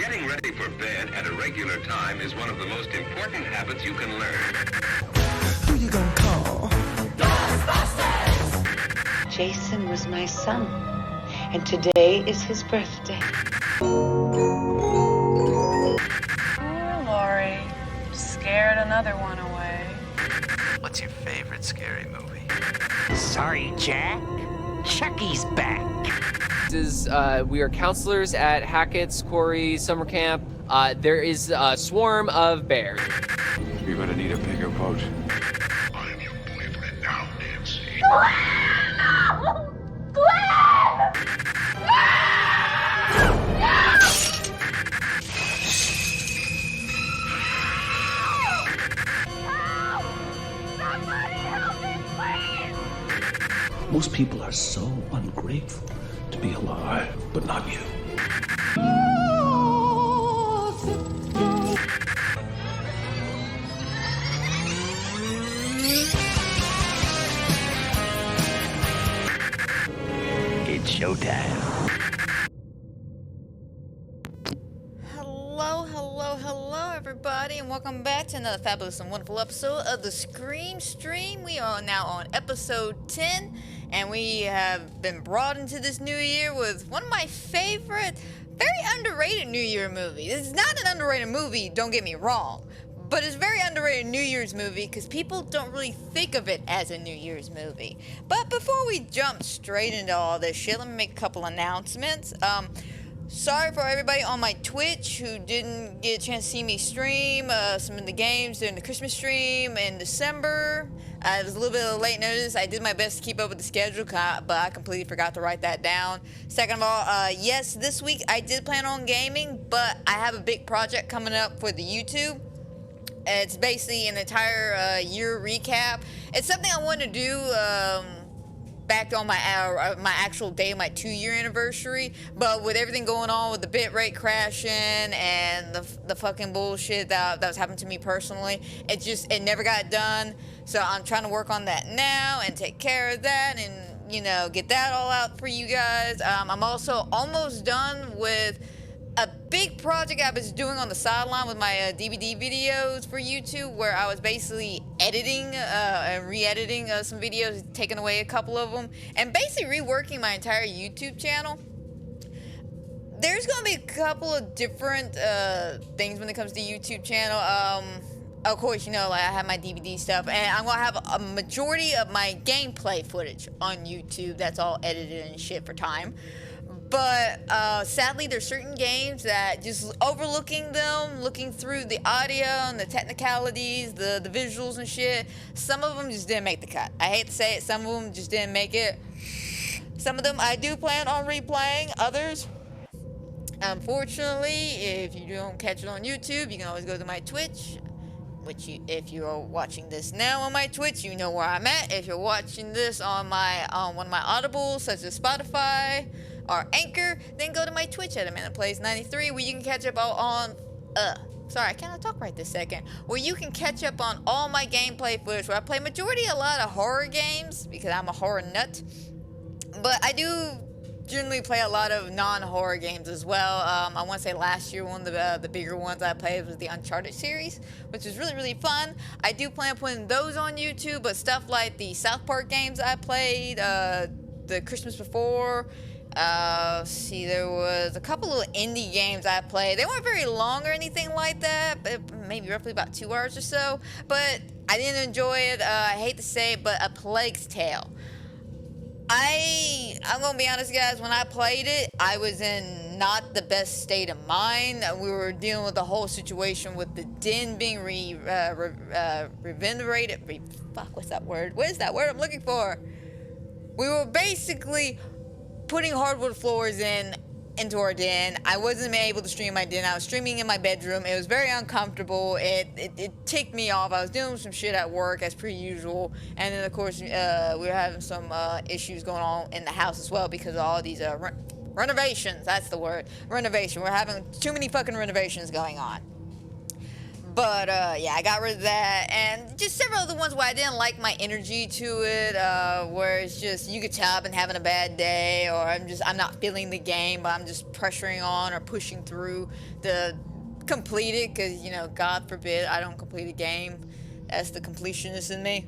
Getting ready for bed at a regular time is one of the most important habits you can learn. Who you gonna call? Ghostbusters! Jason was my son, and today is his birthday. Oh, Lori, scared another one away. What's your favorite scary movie? Sorry, Jack. Chucky's back. We are counselors at Hackett's Quarry Summer Camp. There is a swarm of bears. You're gonna need a bigger boat. I'm your boyfriend now, Nancy. Glenn! Somebody help me, please! Most people are so ungrateful to be alive, but not you. It's showtime. Hello, everybody, and welcome back to another fabulous and wonderful episode of the Scream Stream. We are now on episode 10, and we have been brought into this new year with one of my favorite, very underrated New Year movies. It's not an underrated movie, don't get me wrong, but it's a very underrated New Year's movie because people don't really think of it as a New Year's movie. But before we jump straight into all this shit, let me make a couple announcements. Sorry for everybody on my Twitch who didn't get a chance to see me stream some of the games during the Christmas stream in December. It was a little bit of a late notice. I did my best to keep up with the schedule, but I completely forgot to write that down. Second of all, yes, this week I did plan on gaming, but I have a big project coming up for the YouTube. It's basically an entire year recap. It's something I want to do back on my actual day of my 2-year anniversary, but with everything going on with the bitrate crashing and the fucking bullshit that was happening to me personally, it never got done. So I'm trying to work on that now and take care of that and, you know, get that all out for you guys. I'm also almost done with a big project I was doing on the sideline with my DVD videos for YouTube, where I was basically editing and re-editing some videos, taking away a couple of them, and basically reworking my entire YouTube channel. There's going to be a couple of different things when it comes to YouTube channel. Of course, you know, like I have my DVD stuff, and I'm going to have a majority of my gameplay footage on YouTube. That's all edited and shit for time. But sadly, there's certain games that just overlooking them, looking through the audio and the technicalities, the visuals and shit, some of them just didn't make the cut. I hate to say it, some of them just didn't make it. Some of them I do plan on replaying, others, unfortunately, if you don't catch it on YouTube, you can always go to my Twitch, which if you're watching this now on my Twitch, you know where I'm at. If you're watching this on one of my audibles, such as Spotify or Anchor, then go to my Twitch at AmandaPlays93, where you can catch up sorry, I cannot talk right this second, where you can catch up on all my gameplay footage, where I play a lot of horror games, because I'm a horror nut, but I do generally play a lot of non-horror games as well. I want to say last year one of the bigger ones I played was the Uncharted series, which was really, really fun. I do plan on putting those on YouTube, but stuff like the South Park games I played, the Christmas Before, there was a couple of indie games I played. They weren't very long or anything like that, but maybe roughly about 2 hours or so, but I didn't enjoy it. I hate to say it, but A Plague's Tale. I'm gonna be honest, guys, when I played it, I was in not the best state of mind. We were dealing with the whole situation with the den being revenerated. What's that word? What is that word I'm looking for? We were basically putting hardwood floors into our den. I wasn't able to stream my den. I was streaming in my bedroom. It was very uncomfortable. It ticked me off. I was doing some shit at work as per usual, and then of course we were having some issues going on in the house as well because of all these renovations. That's the word, renovation. We're having too many fucking renovations going on. But yeah, I got rid of that, and just several other ones where I didn't like my energy to it, where it's just, you could tell I've been having a bad day, or I'm not feeling the game, but I'm just pressuring on or pushing through to complete it, because, you know, God forbid I don't complete a game. That's the completionist in me.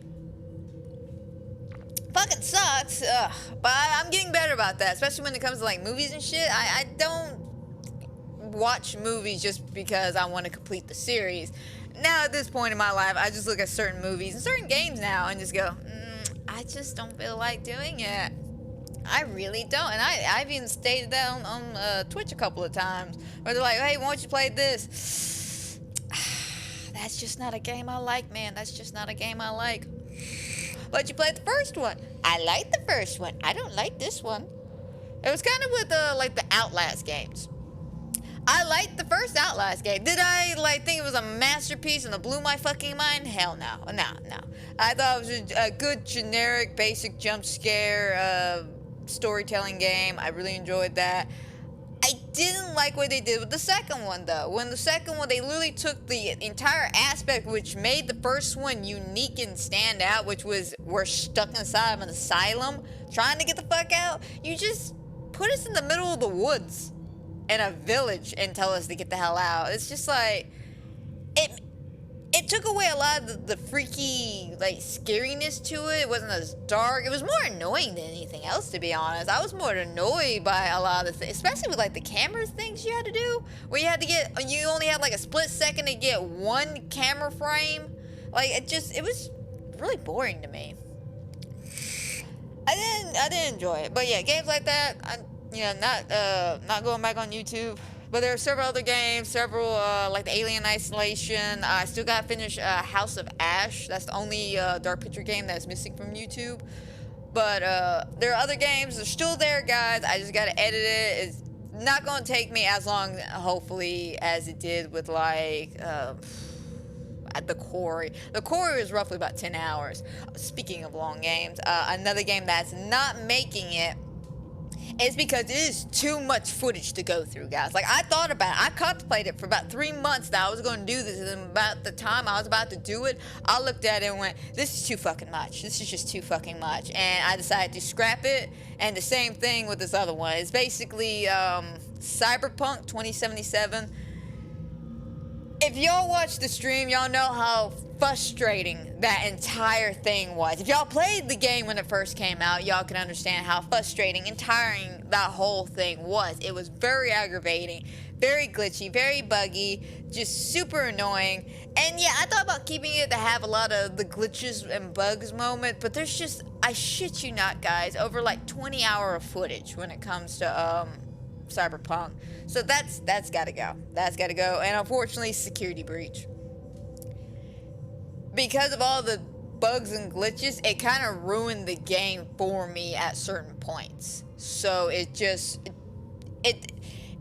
Fucking sucks, but I'm getting better about that, especially when it comes to, like, movies and shit. I don't watch movies just because I want to complete the series. Now at this point in my life, I just look at certain movies and certain games now and just go, I just don't feel like doing it. I really don't. And I've even stated that on Twitch a couple of times, where they're like, hey, why don't you play this? That's just not a game I like, man. That's just not a game I like. But you played the first one. I like the first one. I don't like this one. It was kind of with like the Outlast games. I liked the first Outlast game. Did I think it was a masterpiece and it blew my fucking mind? Hell no. No. I thought it was a good generic basic jump scare storytelling game. I really enjoyed that. I didn't like what they did with the second one, though. When the second one, they literally took the entire aspect which made the first one unique and stand out, which was we're stuck inside of an asylum trying to get the fuck out. You just put us in the middle of the woods in a village and tell us to get the hell out. It's just like, it took away a lot of the freaky, like, scariness to it. It wasn't as dark. It was more annoying than anything else, to be honest. I was more annoyed by a lot of things, especially with, like, the camera things you had to do, where you only had, like, a split second to get one camera frame. Like, it was really boring to me. I didn't enjoy it. But yeah, games like that, not going back on YouTube. But there are several other games, like the Alien Isolation. I still got to finish House of Ash. That's the only Dark Picture game that's missing from YouTube. But there are other games. They're still there, guys. I just got to edit it. It's not going to take me as long, hopefully, as it did with, like, at the Quarry. The Quarry was roughly about 10 hours. Speaking of long games, another game that's not making it is because it is too much footage to go through, guys. Like, I thought about it. I contemplated for about 3 months that I was going to do this, and about the time I was about to do it, I looked at it and went, this is too fucking much. This is just too fucking much. And I decided to scrap it, and the same thing with this other one. It's basically Cyberpunk 2077. If y'all watch the stream, y'all know how frustrating that entire thing was. If y'all played the game when it first came out, y'all can understand how frustrating and tiring that whole thing was. It was very aggravating, very glitchy, very buggy, just super annoying. And yeah, I thought about keeping it to have a lot of the glitches and bugs moment, but there's just, I shit you not, guys, over like 20 hours of footage when it comes to Cyberpunk. So that's gotta go. That's gotta go. And unfortunately, security breach. Because of all the bugs and glitches, it kind of ruined the game for me at certain points. So it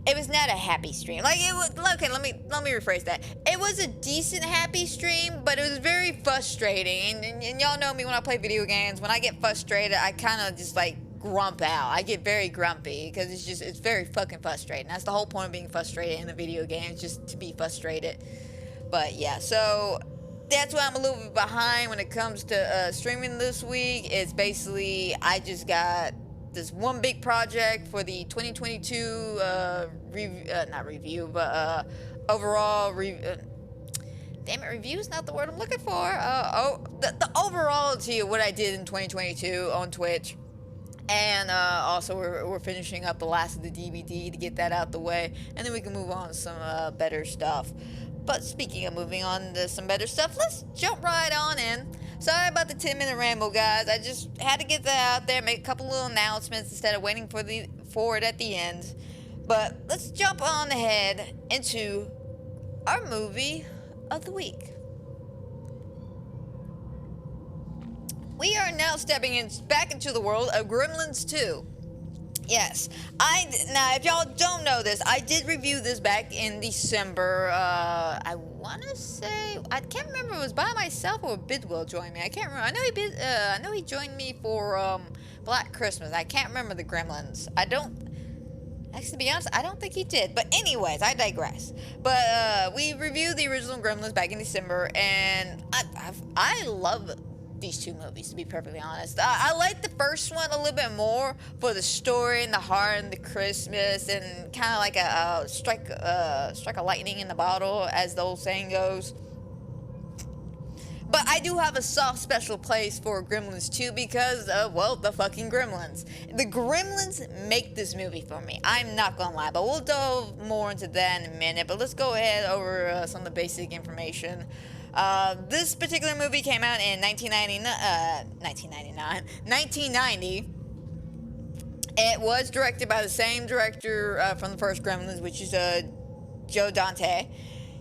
was not a happy stream. Like, it was, okay, let me rephrase that. It was a decent happy stream, but it was very frustrating. And y'all know me when I play video games. When I get frustrated, I kind of just like grump out. I get very grumpy because it's very fucking frustrating. That's the whole point of being frustrated in a video game, just to be frustrated. But yeah, so that's why I'm a little bit behind when it comes to streaming this week. It's basically, I just got this one big project for the 2022 overall damn it, review is not the word I'm looking for. The overallity of what I did in 2022 on Twitch. And also, we're finishing up the last of the DVD to get that out the way, and then we can move on to some better stuff. But speaking of moving on to some better stuff, let's jump right on in. Sorry about the 10-minute ramble, guys. I just had to get that out there, make a couple little announcements instead of waiting for it at the end. But let's jump on ahead into our movie of the week. We are now stepping back into the world of Gremlins 2. Yes. Now, if y'all don't know this, I did review this back in December. I want to say, I can't remember if it was by myself or Bidwell joined me. I can't remember. I know he joined me for Black Christmas. I can't remember the Gremlins. I don't Actually, to be honest, I don't think he did. But anyways, I digress. But we reviewed the original Gremlins back in December, and I love these two movies, to be perfectly honest. I like the first one a little bit more for the story and the heart and the Christmas, and kind of like a strike a lightning in the bottle, as the old saying goes. But I do have a soft special place for Gremlins 2 because, well, the fucking Gremlins. The Gremlins make this movie for me. I'm not gonna lie, but we'll delve more into that in a minute. But let's go ahead over some of the basic information. This particular movie came out in 1990. It was directed by the same director from the first Gremlins, which is Joe Dante.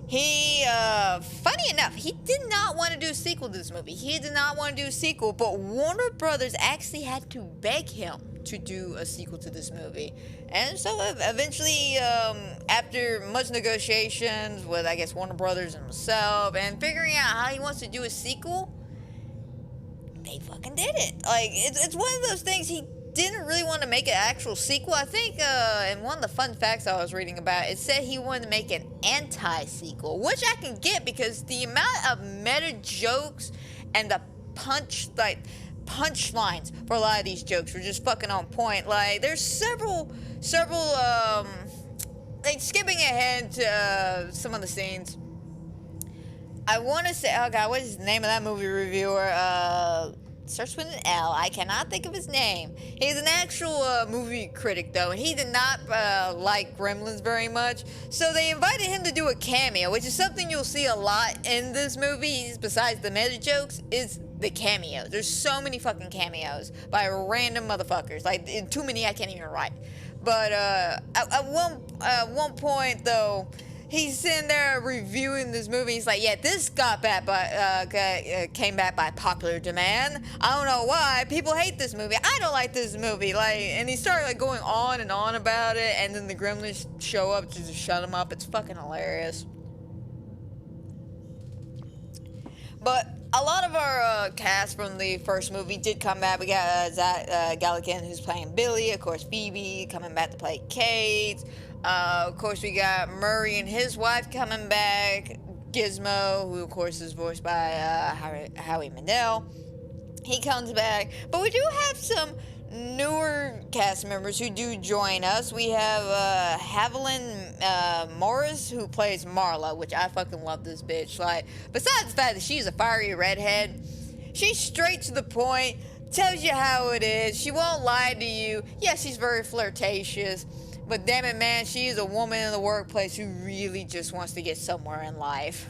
He, funny enough, he did not want to do a sequel to this movie. He did not want to do a sequel, but Warner Brothers actually had to beg him to do a sequel to this movie. And so eventually, after much negotiations with, I guess, Warner Brothers and himself, and figuring out how he wants to do a sequel, they fucking did it. Like, it's one of those things. He didn't really want to make an actual sequel. I think in one of the fun facts I was reading about, it said he wanted to make an anti-sequel, which I can get because the amount of meta jokes and the punchlines for a lot of these jokes were just fucking on point. Like, there's several like, skipping ahead to some of the scenes. I want to say, oh god, what is the name of that movie reviewer? Starts with an L. I cannot think of his name. He's an actual movie critic, though, and he did not like Gremlins very much. So they invited him to do a cameo, which is something you'll see a lot in this movie, besides the meta jokes, is the cameos. There's so many fucking cameos by random motherfuckers. Like, too many I can't even write. But at one point, though, he's sitting there reviewing this movie. He's like, yeah, this came back by popular demand. I don't know why. People hate this movie. I don't like this movie. Like, and he started like going on and on about it, and then the Gremlins show up to just shut him up. It's fucking hilarious. But a lot of our cast from the first movie did come back. We got Zach Galligan, who's playing Billy. Of course, Phoebe coming back to play Kate. Of course, we got Murray and his wife coming back. Gizmo, who of course is voiced by Howie Mandel. He comes back. But we do have some newer cast members who do join us. We have Haviland Morris, who plays Marla, which I fucking love this bitch. Like, besides the fact that she's a fiery redhead, she's straight to the point, tells you how it is. She won't lie to you. Yes, she's very flirtatious. But damn it, man, she is a woman in the workplace who really just wants to get somewhere in life.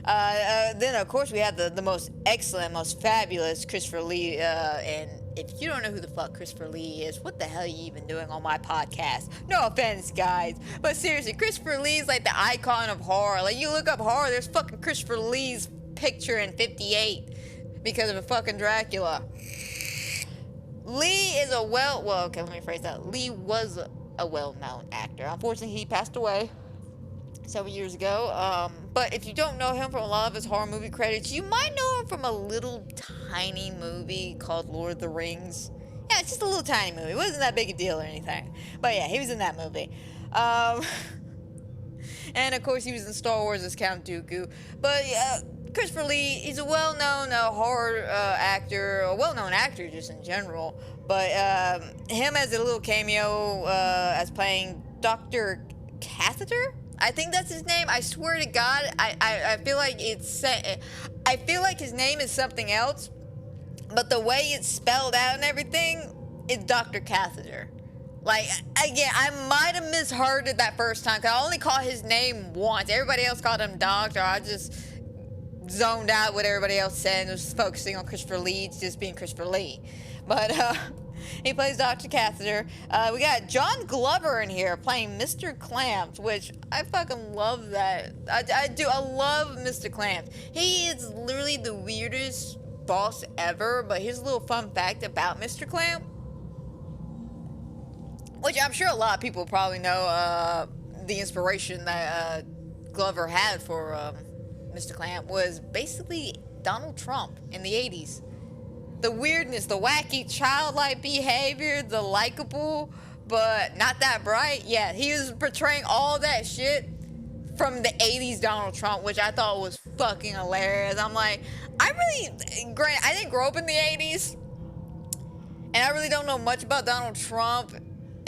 Then, of course, we have the most excellent, most fabulous Christopher Lee. And if you don't know who the fuck Christopher Lee is, what the hell are you even doing on my podcast? No offense, guys. But seriously, Christopher Lee is like the icon of horror. Like, you look up horror, there's fucking Christopher Lee's picture in 58 because of a fucking Dracula. Lee is okay, let me phrase that. Lee was a well-known actor. Unfortunately, he passed away several years ago. But if you don't know him from a lot of his horror movie credits, you might know him from a little tiny movie called Lord of the Rings. Yeah, it's just a little tiny movie. It wasn't that big a deal or anything. But yeah, he was in that movie. And of course, he was in Star Wars as Count Dooku. But Christopher Lee, he's a well-known horror actor, a well-known actor just in general. But him as a little cameo as playing Dr. Catheter? I think that's his name. I swear to God, I feel like I feel like his name is something else, but the way it's spelled out and everything, it's Dr. Catheter. Like, again, I might have misheard it that first time, because I only caught his name once. Everybody else called him Doctor. I just zoned out what everybody else said and was focusing on Christopher Lee, just being Christopher Lee. But he plays Dr. Catheter. We got John Glover in here playing Mr. Clamps, which I fucking love that. I do. I love Mr. Clamps. He is literally the weirdest boss ever, but here's a little fun fact about Mr. Clamp, which I'm sure a lot of people probably know. The inspiration that Glover had for Mr. Clamp was basically Donald Trump in the 80s. The weirdness, the wacky, childlike behavior, the likable but not that bright. Yeah, he was portraying all that shit from the 80s Donald Trump, which I thought was fucking hilarious. I'm like, I didn't grow up in the 80s, and I really don't know much about Donald Trump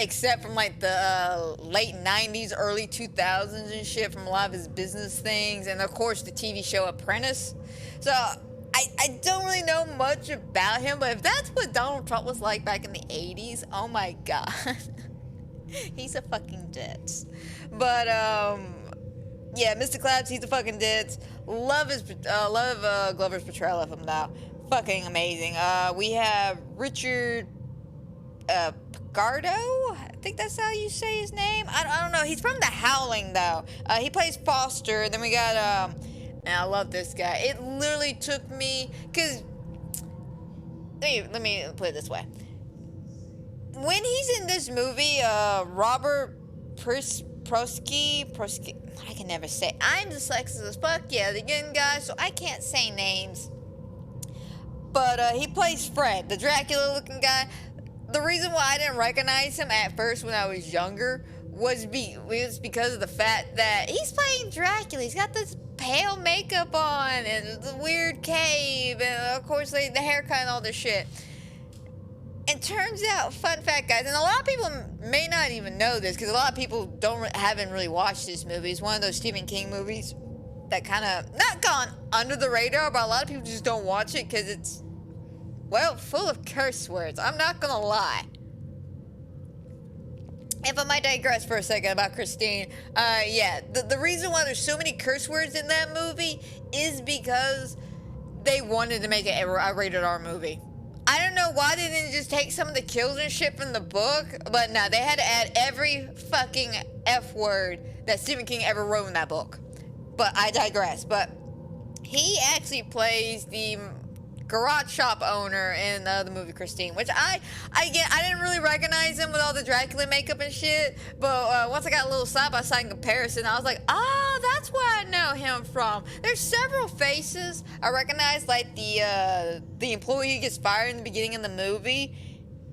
except from like the late 90s, early 2000s and shit, from a lot of his business things, and of course the TV show Apprentice. So I don't really know much about him, but if that's what Donald Trump was like back in the 80s, oh my god. He's a fucking ditz. But yeah, Mr. Krabs, he's a fucking ditz. Love Glover's portrayal of him though. Fucking amazing. We have Richard Picardo? I think that's how you say his name. I don't know. He's from The Howling though. He plays Foster. Then we got and I love this guy. It literally took me, cause let me put it this way. When he's in this movie, Robert Prosky, I can never say. I'm dyslexic as fuck. Yeah, the young guy, so I can't say names. But he plays Fred, the Dracula-looking guy. The reason why I didn't recognize him at first when I was younger was because of the fact that he's playing Dracula. He's got this pale makeup on and the weird cave and of course the haircut and all this shit. And turns out, fun fact guys, and a lot of people may not even know this because a lot of people haven't really watched this movie. It's one of those Stephen King movies that kind of not gone under the radar, but a lot of people just don't watch it because it's, well, full of curse words. I'm not gonna lie. If I might digress for a second about Christine, yeah, the reason why there's so many curse words in that movie is because they wanted to make it a rated R movie. I don't know why they didn't just take some of the kills and shit from the book, but no, they had to add every fucking F word that Stephen King ever wrote in that book. But I digress. But he actually plays the garage shop owner in the movie Christine, which I didn't really recognize him with all the Dracula makeup and shit, but once I got a little side-by-side comparison, I was like, oh, that's where I know him from. There's several faces I recognize, like the employee who gets fired in the beginning of the movie.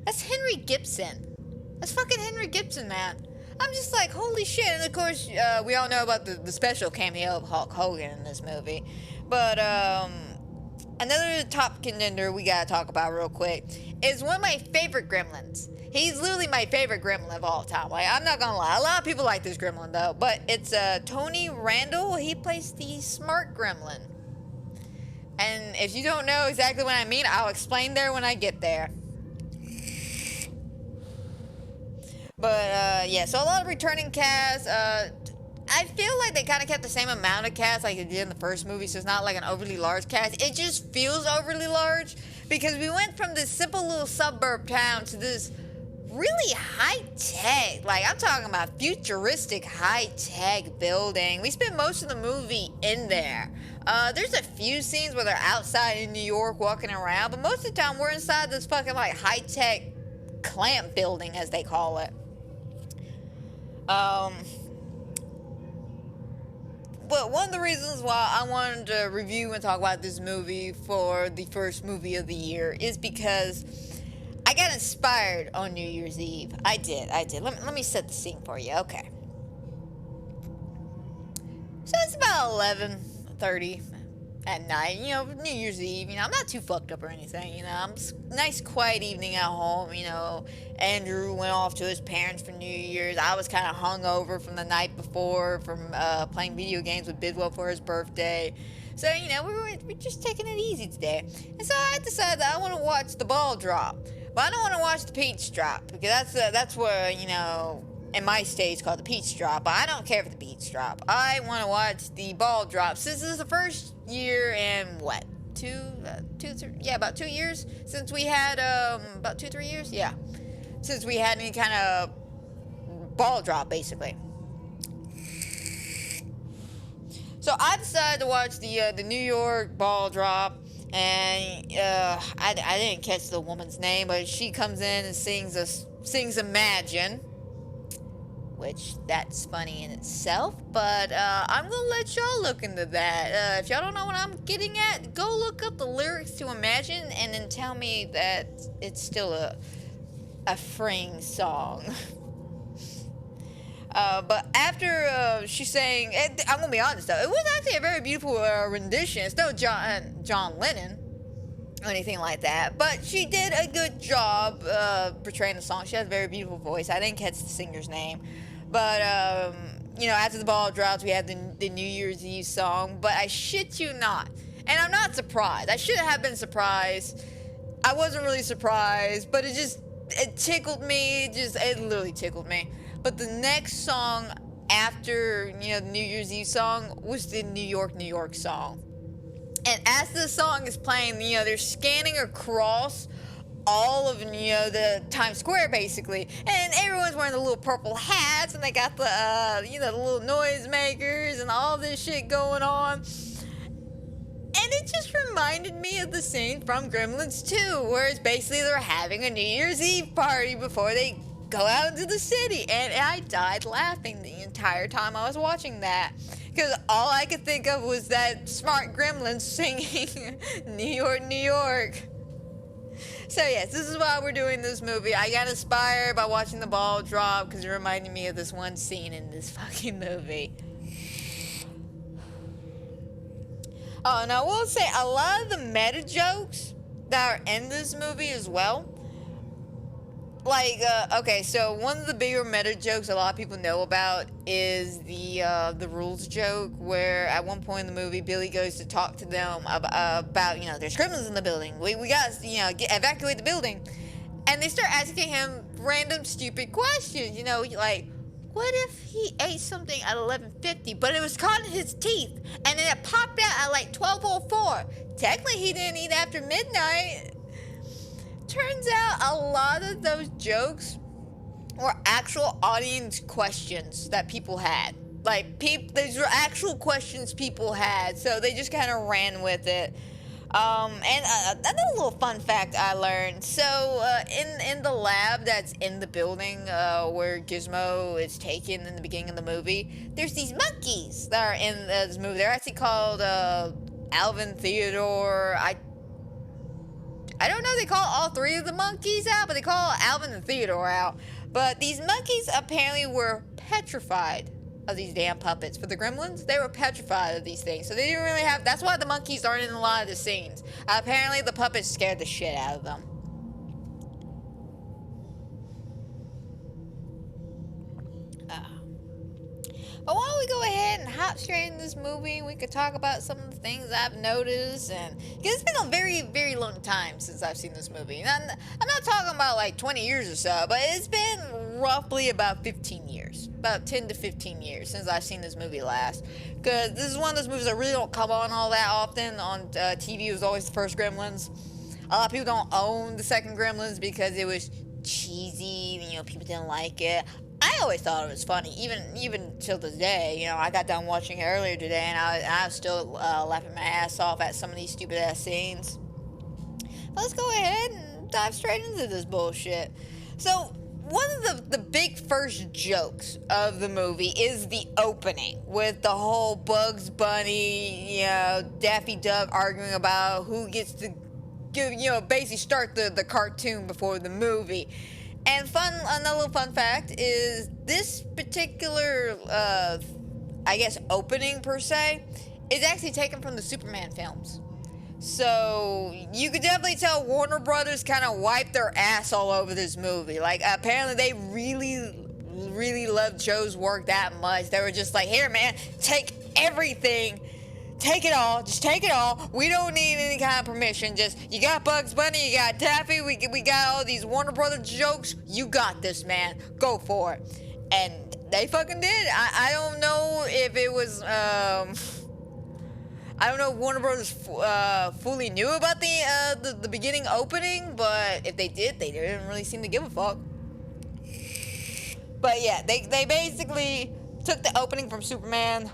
That's Henry Gibson. That's fucking Henry Gibson, man. I'm just like, holy shit. And of course, we all know about the special cameo of Hulk Hogan in this movie, but another top contender we gotta talk about real quick is one of my favorite Gremlins. He's literally my favorite Gremlin of all time. Like, I'm not gonna lie, a lot of people like this Gremlin though, but it's Tony Randall. He plays the smart Gremlin. And if you don't know exactly what I mean, I'll explain there when I get there. But yeah, so a lot of returning cast. I feel like they kind of kept the same amount of cast like they did in the first movie, so it's not like an overly large cast. It just feels overly large because we went from this simple little suburb town to this really high-tech, like I'm talking about futuristic high-tech building. We spent most of the movie in there. There's a few scenes where they're outside in New York walking around, but most of the time we're inside this fucking like high-tech clamp building, as they call it. But one of the reasons why I wanted to review and talk about this movie for the first movie of the year is because I got inspired on New Year's Eve. I did. Let me set the scene for you. Okay. So it's about 11:30 at night, you know, New Year's Eve, you know, I'm not too fucked up or anything, you know, I'm nice quiet evening at home, you know. Andrew went off to his parents for New Year's. I was kind of hungover from the night before from playing video games with Bidwell for his birthday. So, you know, we're just taking it easy today. And so I decided that I want to watch the ball drop. But I don't want to watch the peach drop because that's where, you know, in my state it's called the peach drop. But I don't care for the peach drop. I want to watch the ball drop. Since this is the first year in what? About 2 years since we had about 2-3 years, yeah, since we had any kind of ball drop, basically. So I decided to watch the New York ball drop, and I didn't catch the woman's name, but she comes in and sings Imagine, which that's funny in itself, but I'm gonna let y'all look into that. If y'all don't know what I'm getting at, go look up the lyrics to Imagine and then tell me that it's still a a freeing song. But after she sang, I'm gonna be honest though, it was actually a very beautiful rendition. It's no John Lennon or anything like that, but she did a good job portraying the song. She has a very beautiful voice. I didn't catch the singer's name, but you know, after the ball drops, we had the New Year's Eve song. But I shit you not, and I'm not surprised. I shouldn't have been surprised. I wasn't really surprised, but it tickled me. It literally tickled me. But the next song after, you know, the New Year's Eve song was the New York, New York song. And as the song is playing, you know, they're scanning across all of, you know, the Times Square basically. And everyone's wearing the little purple hats and they got the, you know, the little noisemakers and all this shit going on. And it just reminded me of the scene from Gremlins 2, where it's basically they're having a New Year's Eve party before they go out into the city. And I died laughing the entire time I was watching that, because all I could think of was that smart Gremlins singing New York, New York. So yes, this is why we're doing this movie. I got inspired by watching the ball drop because it reminded me of this one scene in this fucking movie. Oh, and I will say, a lot of the meta jokes that are in this movie as well. Like, okay, so one of the bigger meta jokes a lot of people know about is the rules joke, where at one point in the movie, Billy goes to talk to them about, you know, there's criminals in the building. We got to, you know, evacuate the building. And they start asking him random stupid questions, you know, like, what if he ate something at 11:50, but it was caught in his teeth, and then it popped out at like 12:04? Technically, he didn't eat after midnight. Turns out a lot of those jokes were actual audience questions that people had. Like, these were actual questions people had, so they just kind of ran with it. And another little fun fact I learned. So, in the lab that's in the building where Gizmo is taken in the beginning of the movie, there's these monkeys that are in this movie. They're actually called Alvin, Theodore. I don't know if they call all three of the monkeys out, but they call Alvin and Theodore out. But these monkeys apparently were petrified of these damn puppets. For the Gremlins, they were petrified of these things. So they didn't really have... That's why the monkeys aren't in a lot of the scenes. Apparently the puppets scared the shit out of them. But why don't we go ahead and hop straight in this movie? We could talk about some of the things I've noticed, and because it's been a very, very long time since I've seen this movie. And I'm not talking about like 20 years or so, but it's been roughly about 15 years, about 10 to 15 years since I've seen this movie last. Because this is one of those movies that really don't come on all that often on TV. It was always the first Gremlins. A lot of people don't own the second Gremlins because it was cheesy. You know, people didn't like it. I always thought it was funny, even till this day. You know, I got done watching it earlier today, and I was still laughing my ass off at some of these stupid ass scenes. But let's go ahead and dive straight into this bullshit. So, one of the big first jokes of the movie is the opening, with the whole Bugs Bunny, you know, Daffy Duck arguing about who gets to give, you know, basically start the cartoon before the movie. And another little fun fact is this particular, I guess, opening per se, is actually taken from the Superman films. So you could definitely tell Warner Brothers kind of wiped their ass all over this movie. Like, apparently they really loved Joe's work that much. They were just like, here, man, take everything. Take it all. Just take it all. We don't need any kind of permission. Just, you got Bugs Bunny, you got Daffy, we got all these Warner Brothers jokes. You got this, man. Go for it. And they fucking did. I don't know if it was, I don't know if Warner Brothers fully knew about the beginning opening, but if they did, they didn't really seem to give a fuck. But yeah, they basically took the opening from Superman,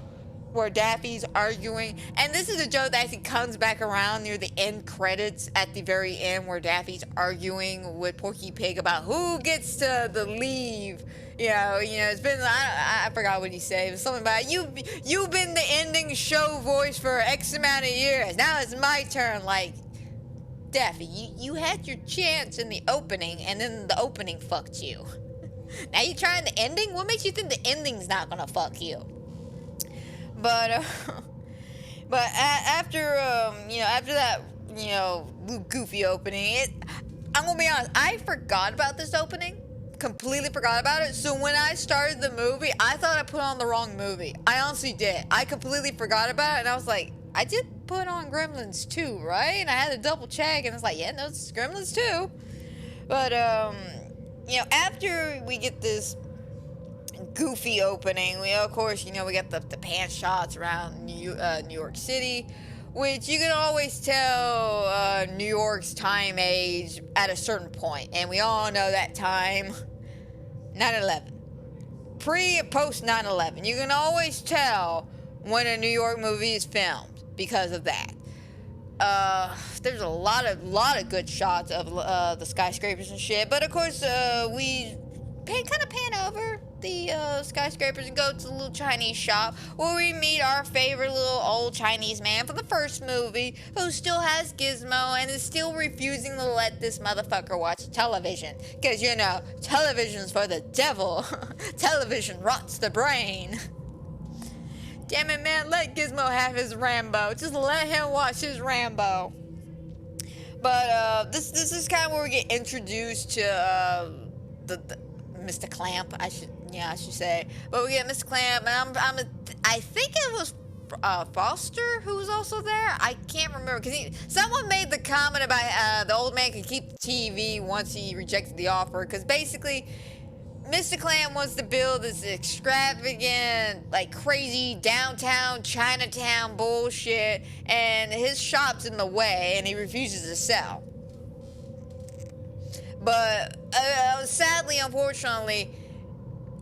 where Daffy's arguing, and this is a joke that actually comes back around near the end credits at the very end, where Daffy's arguing with Porky Pig about who gets to leave. You know, it's been, I forgot what he said. It was something about, you've been the ending show voice for X amount of years. Now it's my turn. Like, Daffy, you had your chance in the opening, and then the opening fucked you. Now you trying the ending? What makes you think the ending's not gonna fuck you? But after that, goofy opening, I'm gonna be honest, I forgot about this opening. Completely forgot about it. So when I started the movie, I thought I put on the wrong movie. I honestly did. I completely forgot about it, and I was like, I did put on Gremlins 2, right? And I had to double check, and it's like, yeah, no, it's Gremlins 2. But after we get this goofy opening, we of course, we got the pan shots around New York City, which you can always tell New York's time age at a certain point, and we all know that time, 9/11. Pre and post 9/11. You can always tell when a New York movie is filmed because of that. There's a lot of good shots of the skyscrapers and shit, but of course we kind of pan over the skyscrapers and go to the little Chinese shop where we meet our favorite little old Chinese man from the first movie who still has Gizmo and is still refusing to let this motherfucker watch television. Because, television's for the devil. Television rots the brain. Damn it, man, let Gizmo have his Rambo. Just let him watch his Rambo. But this is kind of where we get introduced to the Mr. Clamp, I should say. But we get Mr. Clamp, and I think it was Foster who was also there. I can't remember because someone made the comment about the old man could keep the TV once he rejected the offer. Because basically, Mr. Clamp wants to build this extravagant, like crazy downtown Chinatown bullshit, and his shop's in the way, and he refuses to sell. But sadly, unfortunately,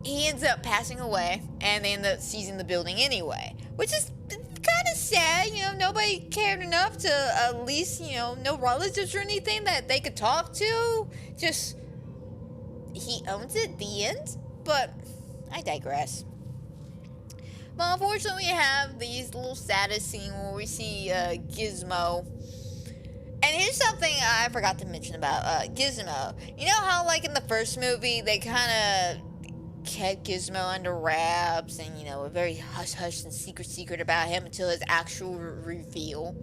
he ends up passing away, and they end up seizing the building anyway, which is kind of sad. Nobody cared enough to at least, no relatives or anything that they could talk to. Just, he owns it, the end. But I digress. But unfortunately, we have these little saddest scene where we see Gizmo. And here's something I forgot to mention about Gizmo. You know how, like, in the first movie, they kind of kept Gizmo under wraps and, a very hush-hush and secret about him until his actual reveal?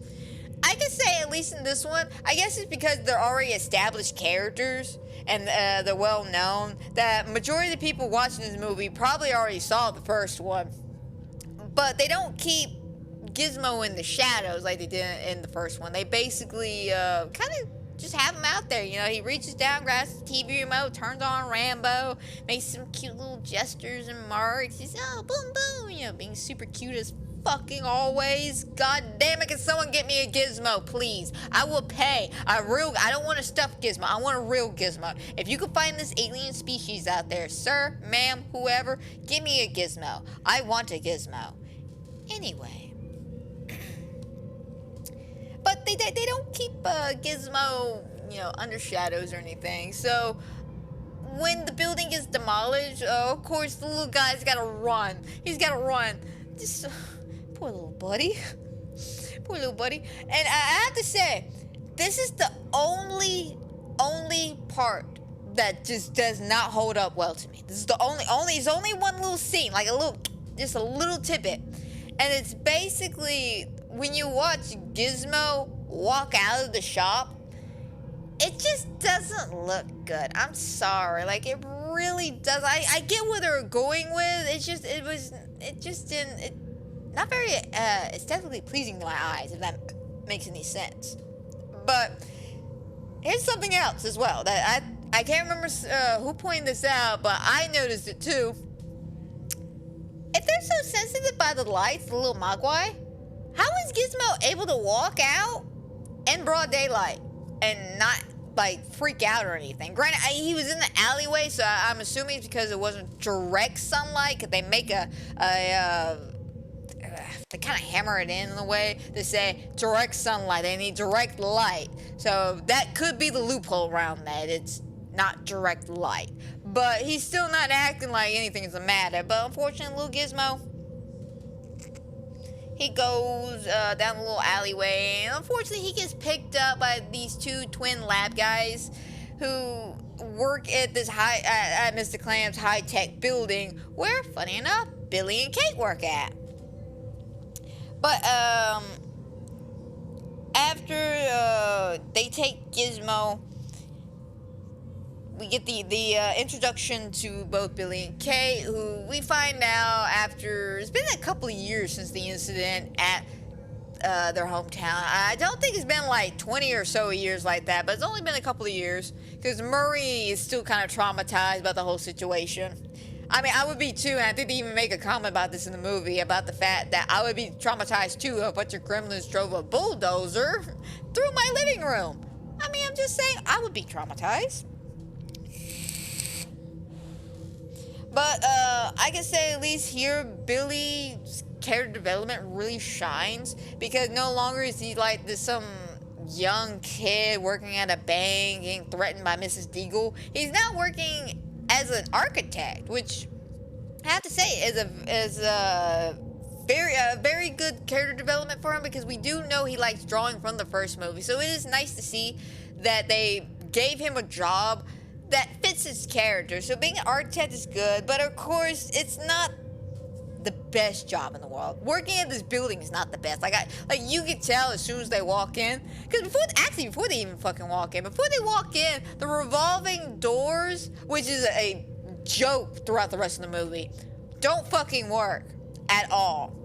I could say, at least in this one, I guess it's because they're already established characters and they're well-known, that majority of the people watching this movie probably already saw the first one. But they don't keep Gizmo in the shadows like they did in the first one. They basically kind of just have him out there. He reaches down, grabs the TV remote, turns on Rambo, makes some cute little gestures and marks. He's boom boom, being super cute as fucking always. God damn it, can someone get me a Gizmo, please? I will pay. I don't want a stuffed Gizmo. I want a real Gizmo. If you can find this alien species out there, sir, ma'am, whoever, give me a Gizmo. I want a Gizmo. Anyway. But they don't keep Gizmo, under shadows or anything. So when the building gets demolished, of course the little guy's got to run. He's got to run. Just poor little buddy. Poor little buddy. And I have to say, this is the only part that just does not hold up well to me. This is the it's only one little scene, like just a little tidbit. And it's basically, when you watch Gizmo walk out of the shop, it just doesn't look good. I'm sorry. Like, it really does. I get where they're going with. It just didn't, not very aesthetically pleasing to my eyes, if that makes any sense. But here's something else as well that I can't remember who pointed this out, but I noticed it too. If they're so sensitive by the lights, the little Mogwai, how is Gizmo able to walk out in broad daylight and not, like, freak out or anything? Granted, he was in the alleyway, so I'm assuming it's because it wasn't direct sunlight, because they make they kind of hammer it in a way to say direct sunlight. They need direct light. So that could be the loophole around that. It's not direct light. But he's still not acting like anything is the matter. But unfortunately, little Gizmo, He goes down a little alleyway, and unfortunately he gets picked up by these two twin lab guys who work at this at Mr. Clam's high-tech building where, funny enough, Billy and Kate work at. But after they take Gizmo, we get the introduction to both Billy and Kate, who we find out after it's been a couple of years since the incident at their hometown. I don't think it's been like 20 or so years like that, but it's only been a couple of years because Murray is still kind of traumatized about the whole situation. I mean, I would be too, and I think they even make a comment about this in the movie about the fact that I would be traumatized too if a bunch of gremlins drove a bulldozer through my living room. I mean, I'm just saying, I would be traumatized. But I can say at least here, Billy's character development really shines because no longer is he like this some young kid working at a bank getting threatened by Mrs. Deagle. He's now working as an architect, which I have to say is a very good character development for him because we do know he likes drawing from the first movie. So it is nice to see that they gave him a job that fits his character. So being an architect is good, but of course it's not the best job in the world. Working at this building is not the best. Like you could tell as soon as they walk in, because before they even fucking walk in, the revolving doors, which is a joke throughout the rest of the movie, don't fucking work at all.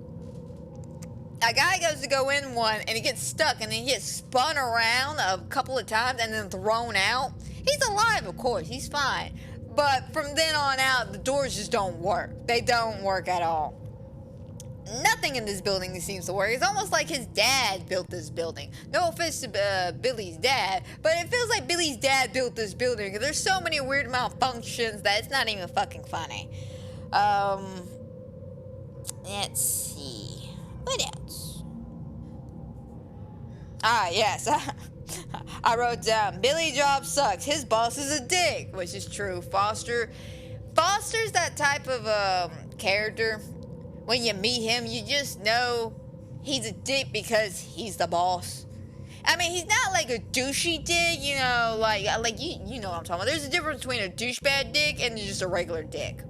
A guy goes to go in one and he gets stuck and then he gets spun around a couple of times and then thrown out. He's alive, of course, he's fine. But from then on out, the doors just don't work. They don't work at all. Nothing in this building seems to work. It's almost like his dad built this building. No offense to Billy's dad, but it feels like Billy's dad built this building. There's so many weird malfunctions that it's not even fucking funny. Let's see. What else? Yes. I wrote down, Billy job sucks. His boss is a dick, which is true. Foster's that type of character. When you meet him, you just know he's a dick because he's the boss. I mean, he's not like a douchey dick, you know, like you know what I'm talking about. There's a difference between a douchebag dick and just a regular dick.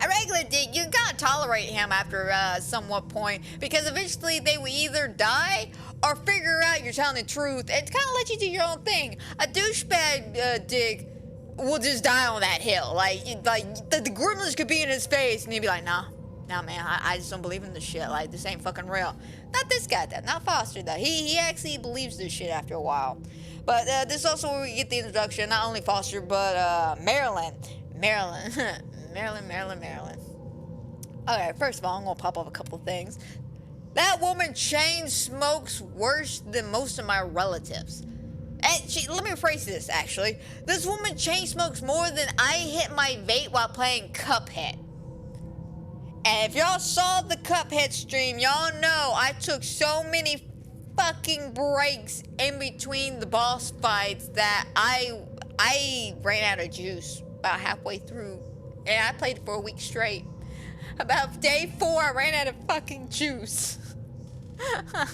A regular dick, you gotta tolerate him after somewhat point because eventually they will either die or figure out you're telling the truth and kind of let you do your own thing. A douchebag dick will just die on that hill. Like the gremlins could be in his face and he'd be like, nah man, I just don't believe in this shit. Like, this ain't fucking real. Not this guy though, not Foster though. He actually believes this shit after a while. But this is also where we get the introduction, not only Foster, but Marilyn. Okay, first of all, I'm gonna pop off a couple things. That woman chain smokes worse than most of my relatives. And let me rephrase this, actually. This woman chain smokes more than I hit my vape while playing Cuphead. And if y'all saw the Cuphead stream, y'all know I took so many fucking breaks in between the boss fights that I ran out of juice about halfway through. And I played for a week straight. About day 4, I ran out of fucking juice. I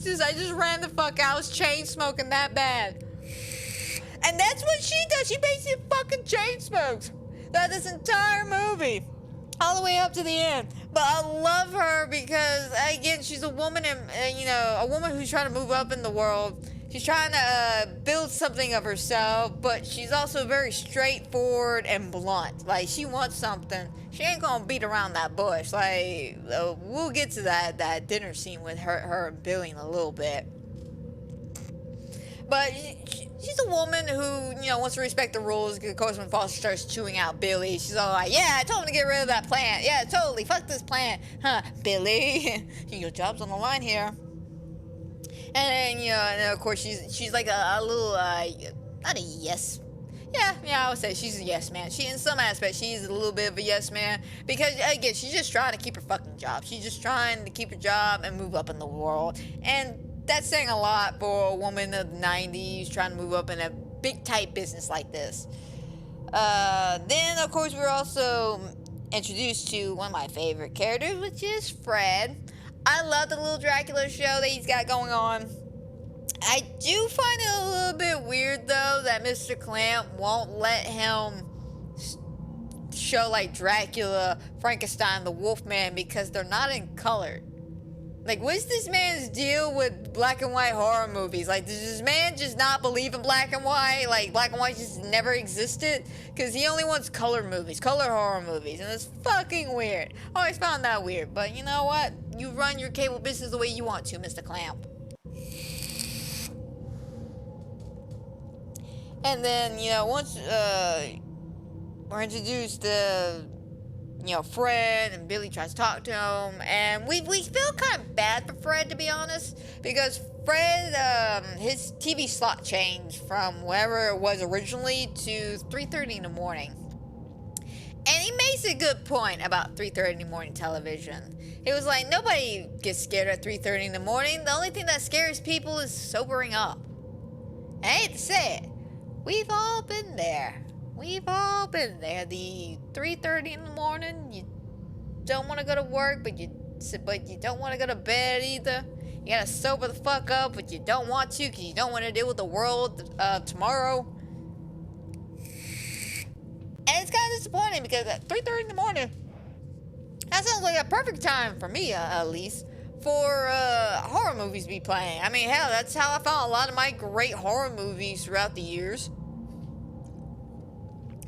just ran the fuck out. I was chain smoking that bad. And that's what she does. She basically fucking chain smokes throughout this entire movie. All the way up to the end. But I love her because, again, she's a woman, and a woman who's trying to move up in the world. She's trying to build something of herself, but she's also very straightforward and blunt. Like, she wants something. She ain't gonna beat around that bush. Like, we'll get to that dinner scene with her and Billy in a little bit. But she's a woman who, wants to respect the rules. Of course, when Foster starts chewing out Billy, she's all like, yeah, I told him to get rid of that plant. Yeah, totally. Fuck this plant. Huh, Billy? Your job's on the line here. And then, and of course, she's like a little, not a yes. Yeah, I would say she's a yes man. In some aspects, she's a little bit of a yes man. Because, again, she's just trying to keep her fucking job. She's just trying to keep her job and move up in the world. And that's saying a lot for a woman of the 90s trying to move up in a big type business like this. Then, of course, we're also introduced to one of my favorite characters, which is Fred. I love the little Dracula show that he's got going on. I do find it a little bit weird, though, that Mr. Clamp won't let him show, like, Dracula, Frankenstein, the Wolfman, because they're not in color. Like, what's this man's deal with black and white horror movies? Like, does this man just not believe in black and white? Like, black and white just never existed? Because he only wants color movies, color horror movies, and it's fucking weird. I always found that weird, but you know what? You run your cable business the way you want to, Mr. Clamp. And then, you know, once, we're introduced to, you know, Fred, and Billy tries to talk to him, and we feel kind of bad for Fred, to be honest, because Fred, his TV slot changed from wherever it was originally to 3:30 in the morning. And he makes a good point about 3:30 in the morning television. He was like, nobody gets scared at 3:30 in the morning. The only thing that scares people is sobering up. And I hate to say it, we've all been there. We've all been there. The 3:30 in the morning, you don't want to go to work, but you don't want to go to bed either. You gotta sober the fuck up, but you don't want to because you don't want to deal with the world tomorrow. And it's kind of disappointing because at 3:30 in the morning, that sounds like a perfect time for me, at least, for horror movies to be playing. I mean, hell, that's how I found a lot of my great horror movies throughout the years.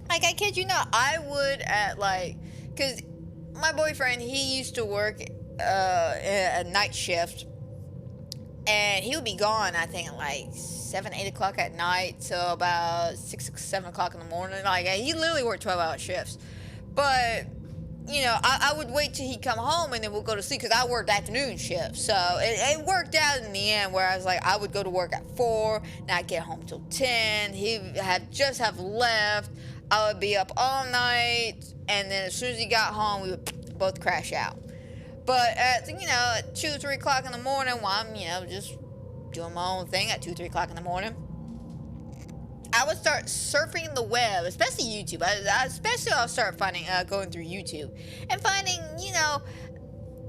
Like, I kid you not, I would because my boyfriend, he used to work a night shift, and he would be gone, I think, like 7, 8 o'clock at night till about 6, 7 o'clock in the morning. Like, he literally worked 12-hour shifts. But, you know, I would wait till he'd come home, and then we'll go to sleep, because I worked afternoon shifts. So it worked out in the end, where I was like, I would go to work at 4, not get home till 10. He just have left. I would be up all night, and then as soon as he got home, we would both crash out. But at, you know, at 2, 3 o'clock in the morning, while I'm, you know, just doing my own thing at 2, 3 o'clock in the morning, I would start surfing the web, especially YouTube. I'll start finding, going through YouTube and finding, you know,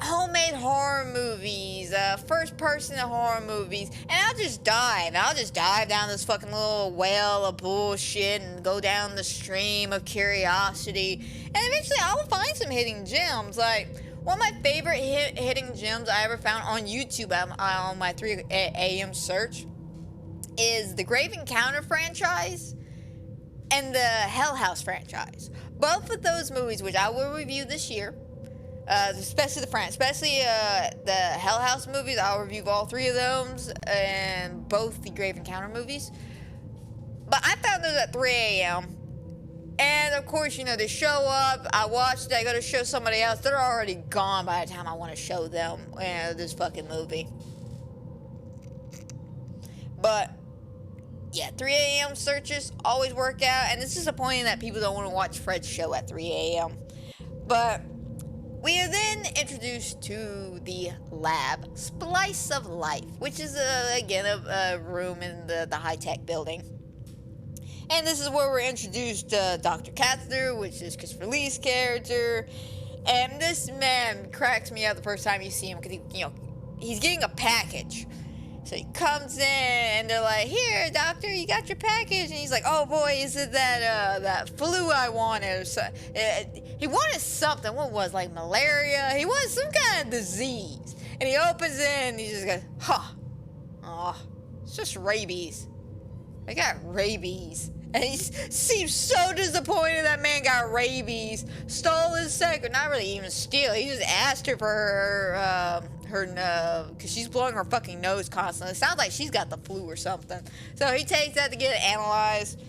homemade horror movies, first-person horror movies, and I'll just dive down this fucking little well of bullshit and go down the stream of curiosity, and eventually I'll find some hidden gems. Like, one of my favorite hidden gems I ever found on YouTube on my 3 a.m. search is the Grave Encounter franchise and the Hell House franchise. Both of those movies, which I will review this year, especially the Hell House movies. I'll review all 3 of those, and both the Grave Encounter movies. But I found those at 3 a.m. And of course, you know, they show up, I watched it, I go to show somebody else, they're already gone by the time I want to show them this fucking movie. But yeah, 3 a.m. searches always work out, and it's disappointing that people don't want to watch Fred's show at 3 a.m. But we are then introduced to the lab, Splice of Life, which is, again, a room in the high-tech building. And this is where we're introduced to Dr. Catheter, which is Christopher Lee's character. And this man cracks me up the first time you see him, because he's getting a package. So he comes in, and they're like, "Here, doctor, you got your package." And he's like, "Oh boy, is it that flu I wanted?" Or so, he wanted something. What was it, like malaria? He wanted some kind of disease. And he opens it, and he just goes, "Oh, it's just rabies. I got rabies." And he seems so disappointed that man got rabies. Stole his secret. Not really even steal. He just asked her for her because she's blowing her fucking nose constantly. It sounds like she's got the flu or something. So he takes that to get it analyzed.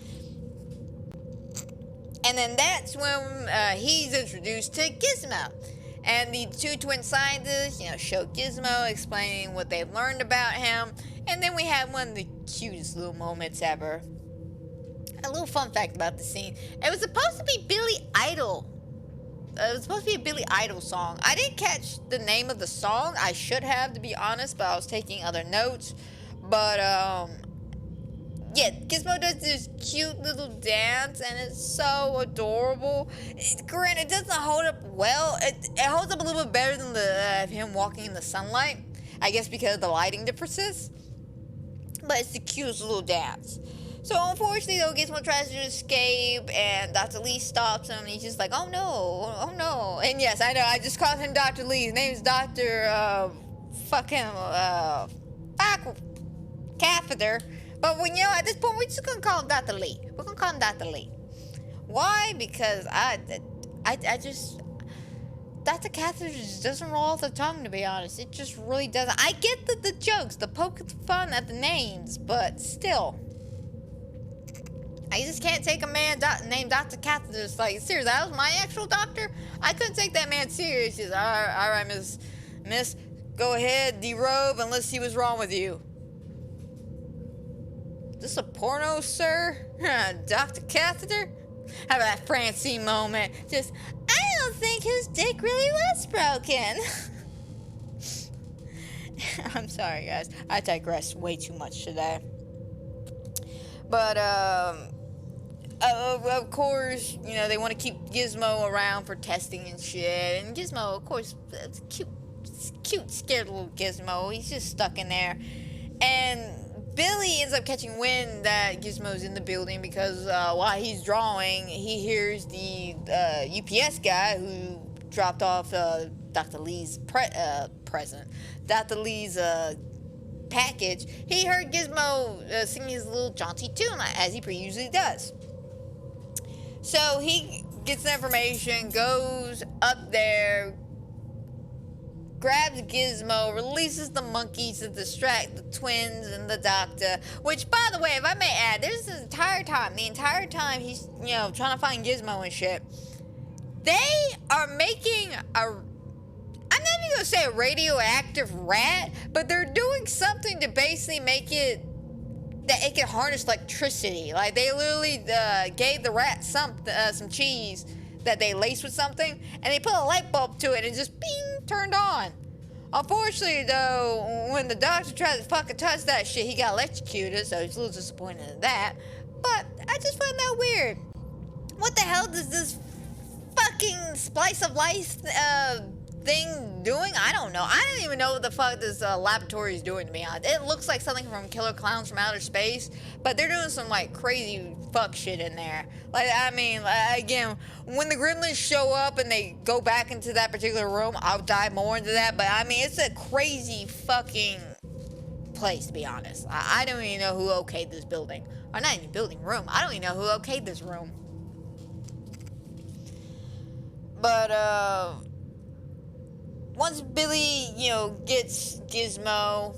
And then that's when he's introduced to Gizmo. And the 2 twin scientists, show Gizmo, explaining what they've learned about him. And then we have one of the cutest little moments ever. A little fun fact about the scene. It was supposed to be Billy Idol. It was supposed to be a Billy Idol song. I didn't catch the name of the song. I should have, to be honest, but I was taking other notes. But, yeah, Gizmo does this cute little dance, and it's so adorable. Granted, it doesn't hold up well. It holds up a little bit better than him walking in the sunlight. I guess because of the lighting differences. But it's the cutest little dance. So unfortunately, though, Gizmo tries to escape, and Dr. Lee stops him, and he's just like, oh no. And yes, I know, I just called him Dr. Lee. His name's Dr. Catheter. But when, at this point, we're just gonna call him Dr. Lee. We're gonna call him Dr. Lee. Why? Because I just, Dr. Catheter just doesn't roll off the tongue, to be honest. It just really doesn't. I get the jokes, the poking fun at the names, but still. I just can't take a man named Dr. Catheter. It's like, seriously, that was my actual doctor? I couldn't take that man serious. He's like, all right, miss, go ahead, derobe, and let's see what's wrong with you. Is this a porno, sir? Dr. Catheter? Have that Francine moment. Just, I don't think his dick really was broken. I'm sorry, guys. I digress way too much today. But, of course, they want to keep Gizmo around for testing and shit. And Gizmo, of course, it's cute, scared little Gizmo. He's just stuck in there. And Billy ends up catching wind that Gizmo's in the building because while he's drawing, he hears the UPS guy who dropped off Dr. Lee's present. Dr. Lee's package. He heard Gizmo singing his little jaunty tune, as he usually does. So he gets the information, goes up there, grabs Gizmo, releases the monkeys to distract the twins and the doctor. Which, by the way, if I may add, there's the entire time he's, trying to find Gizmo and shit. They are making I'm not even gonna say a radioactive rat, but they're doing something to basically make it that it can harness electricity. Like, they literally gave the rat some cheese that they laced with something, and they put a light bulb to it, and it just bing, turned on. Unfortunately, though, when the doctor tried to fucking touch that shit, he got electrocuted, so he's a little disappointed in that. But I just find that weird. What the hell does this fucking splice of life thing doing? I don't know. I don't even know what the fuck this laboratory is doing, to be honest. It looks like something from Killer Clowns from Outer Space, but they're doing some crazy fuck shit in there. Again, when the Gremlins show up and they go back into that particular room, I'll dive more into that, but it's a crazy fucking place, to be honest. I don't even know who okayed this building. Or not even building, room. I don't even know who okayed this room. But, once Billy, gets Gizmo,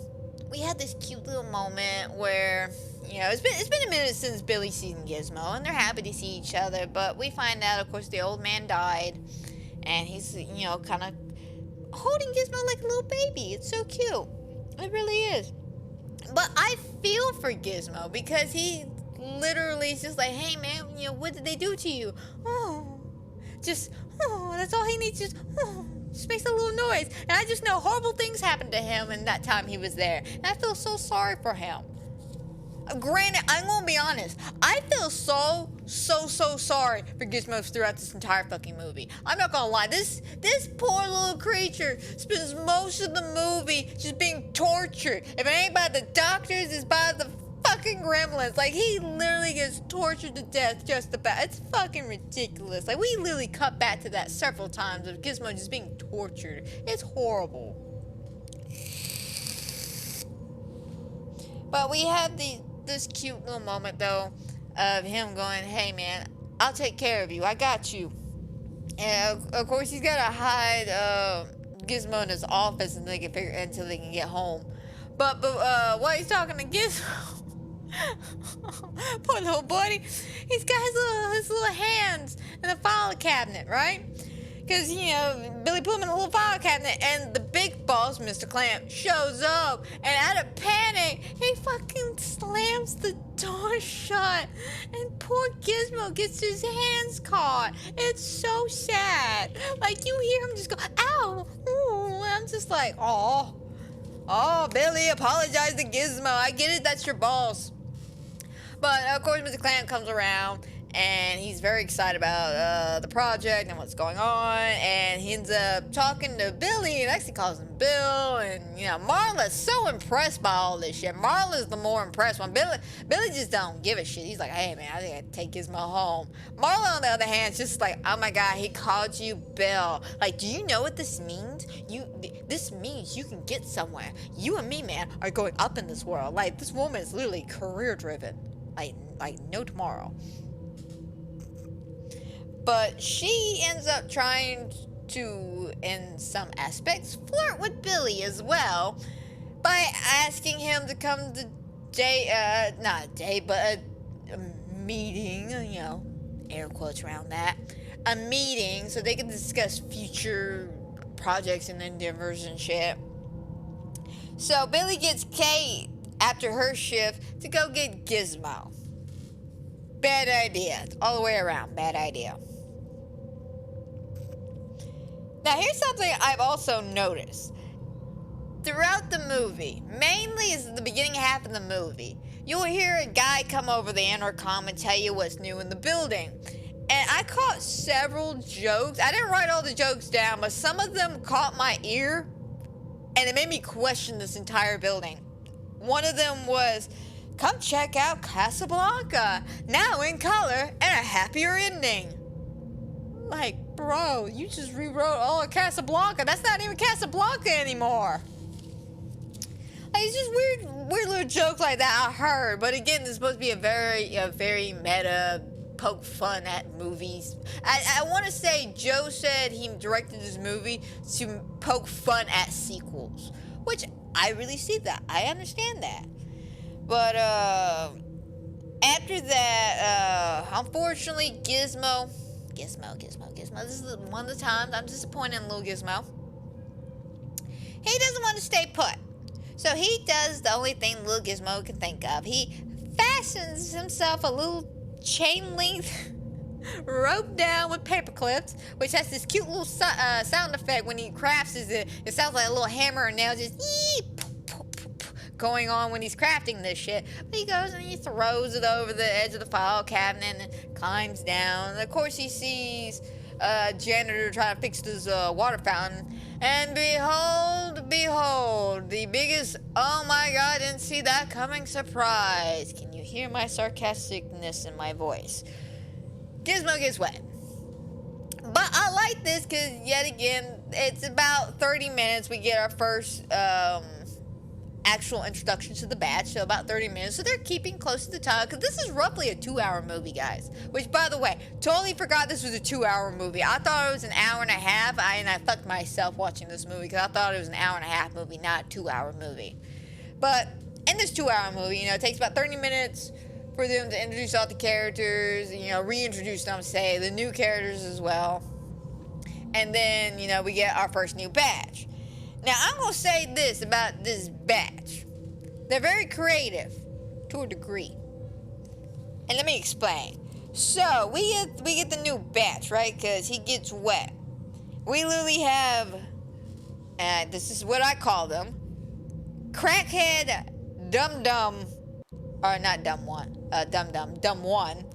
we had this cute little moment where, it's been a minute since Billy's seen Gizmo, and they're happy to see each other, but we find out, of course, the old man died, and he's, kind of holding Gizmo like a little baby. It's so cute. It really is. But I feel for Gizmo, because he literally is just like, hey, man, what did they do to you? That's all he needs, just makes a little noise. And I just know horrible things happened to him in that time he was there. And I feel so sorry for him. Granted, I'm gonna be honest. I feel so sorry for Gizmo throughout this entire fucking movie. I'm not gonna lie. This poor little creature spends most of the movie just being tortured. If it ain't by the doctors, it's by the fucking Gremlins. He literally gets tortured to death just about. It's fucking ridiculous. We literally cut back to that several times of Gizmo just being tortured. It's horrible. But we have this cute little moment, though, of him going, hey, man, I'll take care of you. I got you. And, of course, he's got to hide Gizmo in his office until they can get home. But while he's talking to Gizmo, poor little buddy, he's got his little hands in the file cabinet, right? Because, Billy put him in a little file cabinet, and the big boss, Mr. Clamp, shows up, and out of panic, he fucking slams the door shut, and poor Gizmo gets his hands caught. It's so sad. You hear him just go, ow, ooh, and I'm just like, oh, Billy, apologize to Gizmo. I get it, that's your boss. But of course, Mr. Clamp comes around, and he's very excited about the project and what's going on, and he ends up talking to Billy, and actually calls him Bill, and, you know, Marla's so impressed by all this shit. Marla's the more impressed one. Billy just don't give a shit. He's like, hey, man, I think I take Gizmo home. Marla, on the other hand, is just like, oh my god, he called you Bill. Like, do you know what this means? This means you can get somewhere. You and me, man, are going up in this world. Like, this woman is literally career-driven. Like no tomorrow. But she ends up trying to, in some aspects, flirt with Billy as well by asking him to come to not a date, but a meeting, you know, air quotes around that, a meeting so they can discuss future projects and endeavors and shit. So Billy gets Kate after her shift to go get Gizmo. Bad idea. All the way around. Bad idea. Now, here's something I've also noticed. Throughout the movie, mainly is the beginning half of the movie, you'll hear a guy come over the intercom and tell you what's new in the building. And I caught several jokes. I didn't write all the jokes down, but some of them caught my ear, and it made me question this entire building. One of them was, come check out Casablanca, now in color and a happier ending. Like, bro, you just rewrote all of Casablanca. That's not even Casablanca anymore. Like, it's just weird little jokes like that I heard. But again, this is supposed to be a very meta, poke fun at movies. I want to say Joe said he directed this movie to poke fun at sequels, which I really see that. I understand that. But, after that, unfortunately, Gizmo, this is one of the times I'm disappointed in little Gizmo. He doesn't want to stay put. So he does the only thing little Gizmo can think of. He fastens himself a little chain length rope down with paper clips, which has this cute little sound effect when he crafts it. It sounds like a little hammer and nail just going on when he's crafting this shit. But he goes and he throws it over the edge of the file cabinet and climbs down. And of course he sees a janitor trying to fix this water fountain. And behold, the biggest, oh my god, didn't see that coming surprise. Can you hear my sarcasticness in my voice? Gizmo gets wet. But I like this because, yet again, it's about 30 minutes. We get our first actual introduction to the Batch, so about 30 minutes. So they're keeping close to the time because this is roughly a 2-hour movie, guys. Which, by the way, totally forgot this was a 2-hour movie. I thought it was an hour and a half, and I fucked myself watching this movie because I thought it was an hour and a half movie, not a 2-hour movie. But in this 2-hour movie, you know, it takes about 30 minutes for them to introduce all the characters, you know, reintroduce them, say, the new characters as well. And then, you know, we get our first new Batch. Now, I'm going to say this about this Batch. They're very creative, to a degree. And let me explain. So, we get the new Batch, right? Because he gets wet. We literally have, this is what I call them, crackhead, dumb, or not dumb one, dumb one,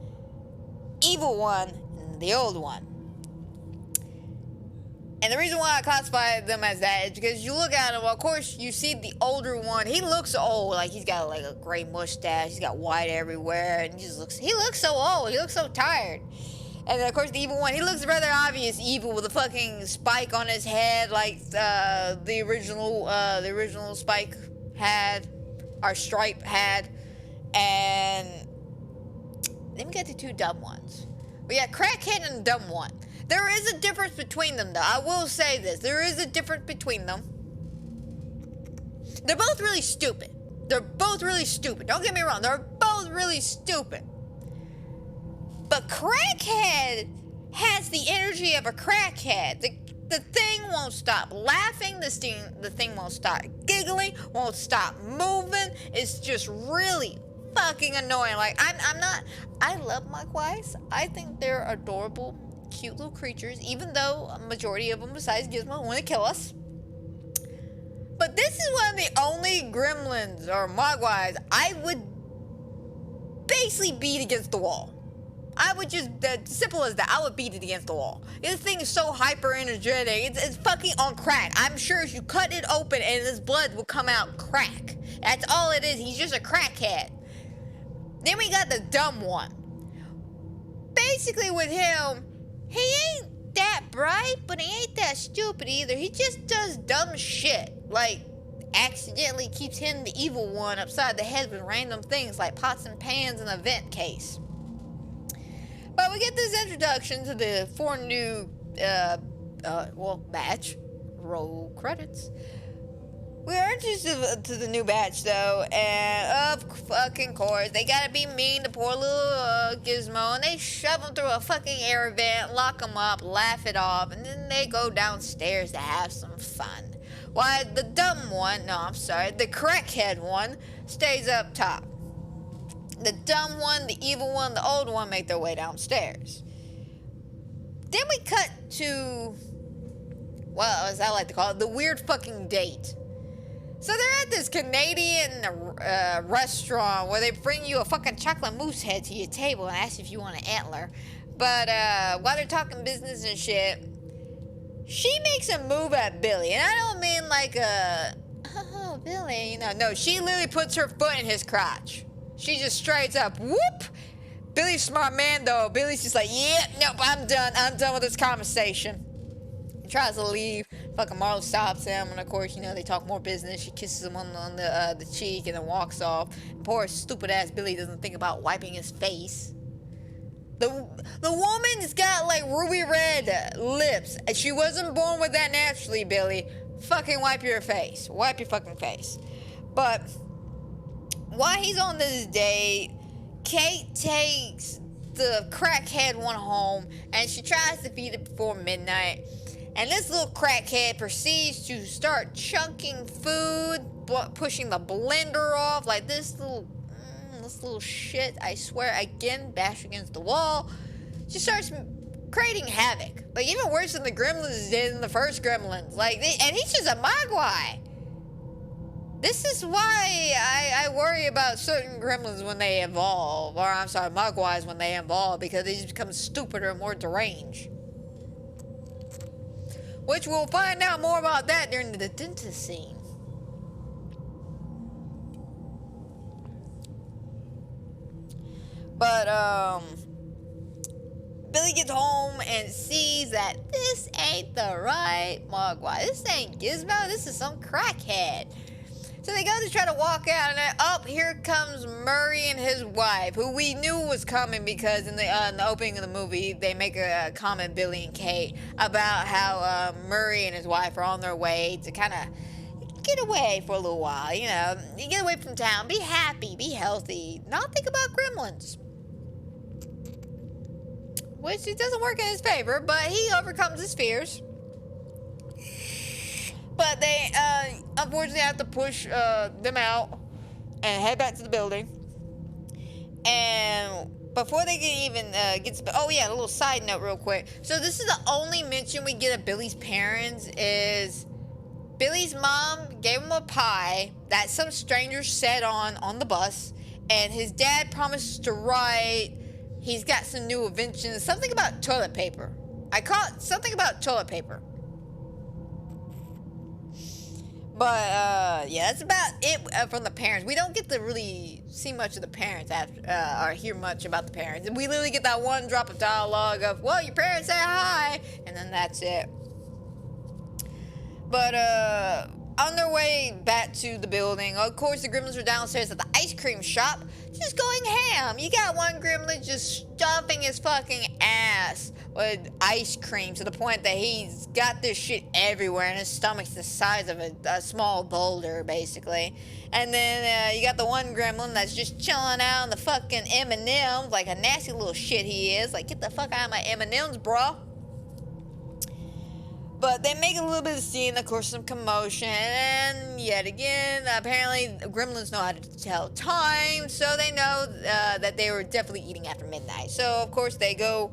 evil one, and the old one. And the reason why I classify them as that is because you look at him, well, of course, you see the older one. He looks old. Like, he's got, like, a gray mustache. He's got white everywhere. And he looks so old. He looks so tired. And then, of course, the evil one, he looks rather obvious evil with a fucking spike on his head like the original Spike had, or Stripe had. And then we got the two dumb ones. We got Crackhead and the dumb one. There is a difference between them, though. I will say this. There is a difference between them. They're both really stupid. Don't get me wrong. They're both really stupid. But Crackhead has the energy of a crackhead. The thing won't stop laughing. The thing won't stop giggling. Won't stop moving. It's just really fucking annoying. Like, I love Mogwais. I think they're adorable, cute little creatures, even though a majority of them, besides Gizmo, want to kill us. But this is one of the only Gremlins or Mogwais I would basically beat against the wall. I would just, simple as that, I would beat it against the wall. This thing is so hyper energetic. It's fucking on crack. I'm sure if you cut it open and this blood will come out crack. That's all it is. He's just a crackhead. Then we got the dumb one. Basically with him, he ain't that bright, but he ain't that stupid either. He just does dumb shit. Like, accidentally keeps hitting the evil one upside the head with random things like pots and pans in a vent case. But we get this introduction to the 4 new, batch. Roll credits. We are introduced to the new batch, though, and of fucking course, they gotta be mean to poor little Gizmo, and they shove him through a fucking air vent, lock him up, laugh it off, and then they go downstairs to have some fun. Why, the dumb one, the crackhead one, stays up top. The dumb one, the evil one, the old one make their way downstairs. Then we cut to, well, as I like to call it, the weird fucking date. So they're at this Canadian restaurant where they bring you a fucking chocolate moose head to your table and ask if you want an antler. But while they're talking business and shit, she makes a move at Billy. And I don't mean like oh, Billy, no, she literally puts her foot in his crotch. She just straight up, whoop! Billy's a smart man, though. Billy's just like, yeah, nope, I'm done with this conversation. He tries to leave. Fucking Marlo stops him, and of course, they talk more business. She kisses him on the cheek and then walks off. And poor stupid ass Billy doesn't think about wiping his face. The woman's got like ruby red lips. She wasn't born with that naturally, Billy. Fucking wipe your face. Wipe your fucking face. But while he's on this date, Kate takes the crackhead one home and she tries to feed it before midnight. And this little crackhead proceeds to start chunking food, pushing the blender off like this little shit, I swear, again, bash against the wall. She starts creating havoc. Like, even worse than the Gremlins did in the first Gremlins. And he's just a mogwai. This is why I worry about certain Gremlins when they evolve. Or, I'm sorry, mogwais when they evolve, because they just become stupider and more deranged. Which we'll find out more about that during the dentist scene. But, Billy gets home and sees that this ain't the right Mogwai. This ain't Gizmo, this is some crackhead. So they go to try to walk out, and then, here comes Murray and his wife, who we knew was coming because in the opening of the movie, they make a comment, Billy and Kate, about how Murray and his wife are on their way to kind of get away for a little while, you get away from town, be happy, be healthy, not think about Gremlins. Which it doesn't work in his favor, but he overcomes his fears. But they, unfortunately, have to push them out and head back to the building. And before they can even get to... Oh, yeah, a little side note real quick. So this is the only mention we get of Billy's parents is... Billy's mom gave him a pie that some stranger said on the bus. And his dad promised to write... He's got some new inventions. Something about toilet paper. I caught something about toilet paper. But, yeah, that's about it from the parents. We don't get to really see much of the parents or hear much about the parents. We literally get that one drop of dialogue of, well, your parents say hi, and then that's it. But, on their way back to the building, of course, the Gremlins are downstairs at the ice cream shop, just going ham. You got one Gremlin just stuffing his fucking ass with ice cream to the point that he's got this shit everywhere and his stomach's the size of a small boulder, basically. And then you got the one Gremlin that's just chilling out in the fucking M&M's like a nasty little shit he is. Like, get the fuck out of my M&M's, bro. But they make a little bit of scene, of course, some commotion, and yet again, apparently Gremlins know how to tell time, so they know that they were definitely eating after midnight. So, of course, they go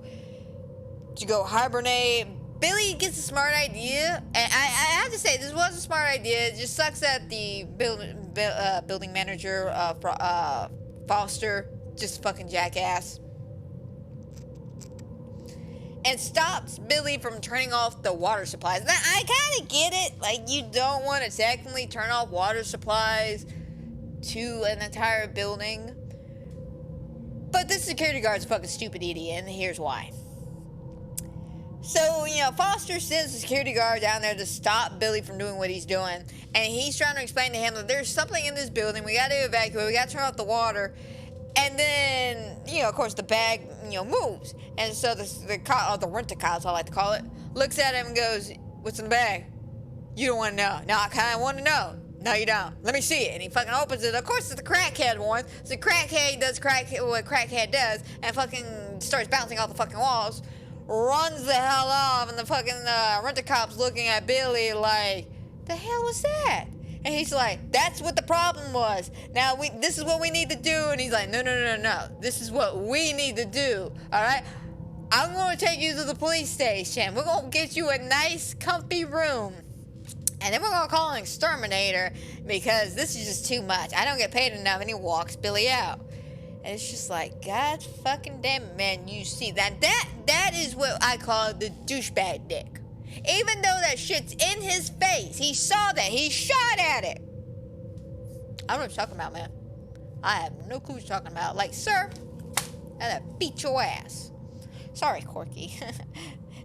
hibernate. Billy gets a smart idea, and I have to say, this was a smart idea. It just sucks that the building manager, Foster, just fucking jackass. And stops Billy from turning off the water supplies. Now, I kind of get it. Like, you don't want to technically turn off water supplies to an entire building. But this security guard's a fucking stupid idiot, and here's why. So, Foster sends the security guard down there to stop Billy from doing what he's doing. And he's trying to explain to him that there's something in this building. We got to evacuate. We got to turn off the water. And then, of course, the bag, moves. And so the rent-a-cop, as I like to call it, looks at him and goes, "What's in the bag?" "You don't want to know." "No, I kind of want to know." "No, you don't. Let me see it." And he fucking opens it. Of course, it's the crackhead one. So the crackhead does what crackhead does and fucking starts bouncing off the fucking walls. Runs the hell off, and the fucking rent-a-cop's looking at Billy like, "The hell was that?" And he's like, "That's what the problem was. Now this is what we need to do." And he's like, No. This is what we need to do. All right? I'm going to take you to the police station. We're going to get you a nice, comfy room. And then we're going to call an exterminator because this is just too much. I don't get paid enough. And he walks Billy out. And it's just like, God fucking damn it, man. You see that is what I call the douchebag dick. Even though that shit's in his face, he saw that. He shot at it. I don't know what you're talking about, man. I have no clue what you're talking about. Like, sir, I'd beat your ass. Sorry, Corky.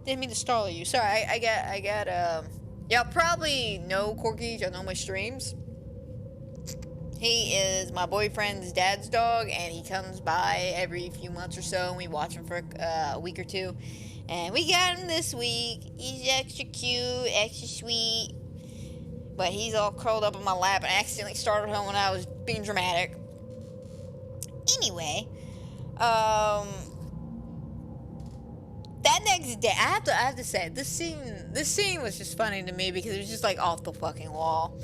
Didn't mean to startle you. Sorry, I got y'all probably know Corky. Y'all know my streams. He is my boyfriend's dad's dog, and he comes by every few months or so, and we watch him for a week or two. And we got him this week. He's extra cute, extra sweet. But he's all curled up in my lap, and I accidentally startled him when I was being dramatic. Anyway, that next day, I have to say, this scene was just funny to me because it was just like off the fucking wall.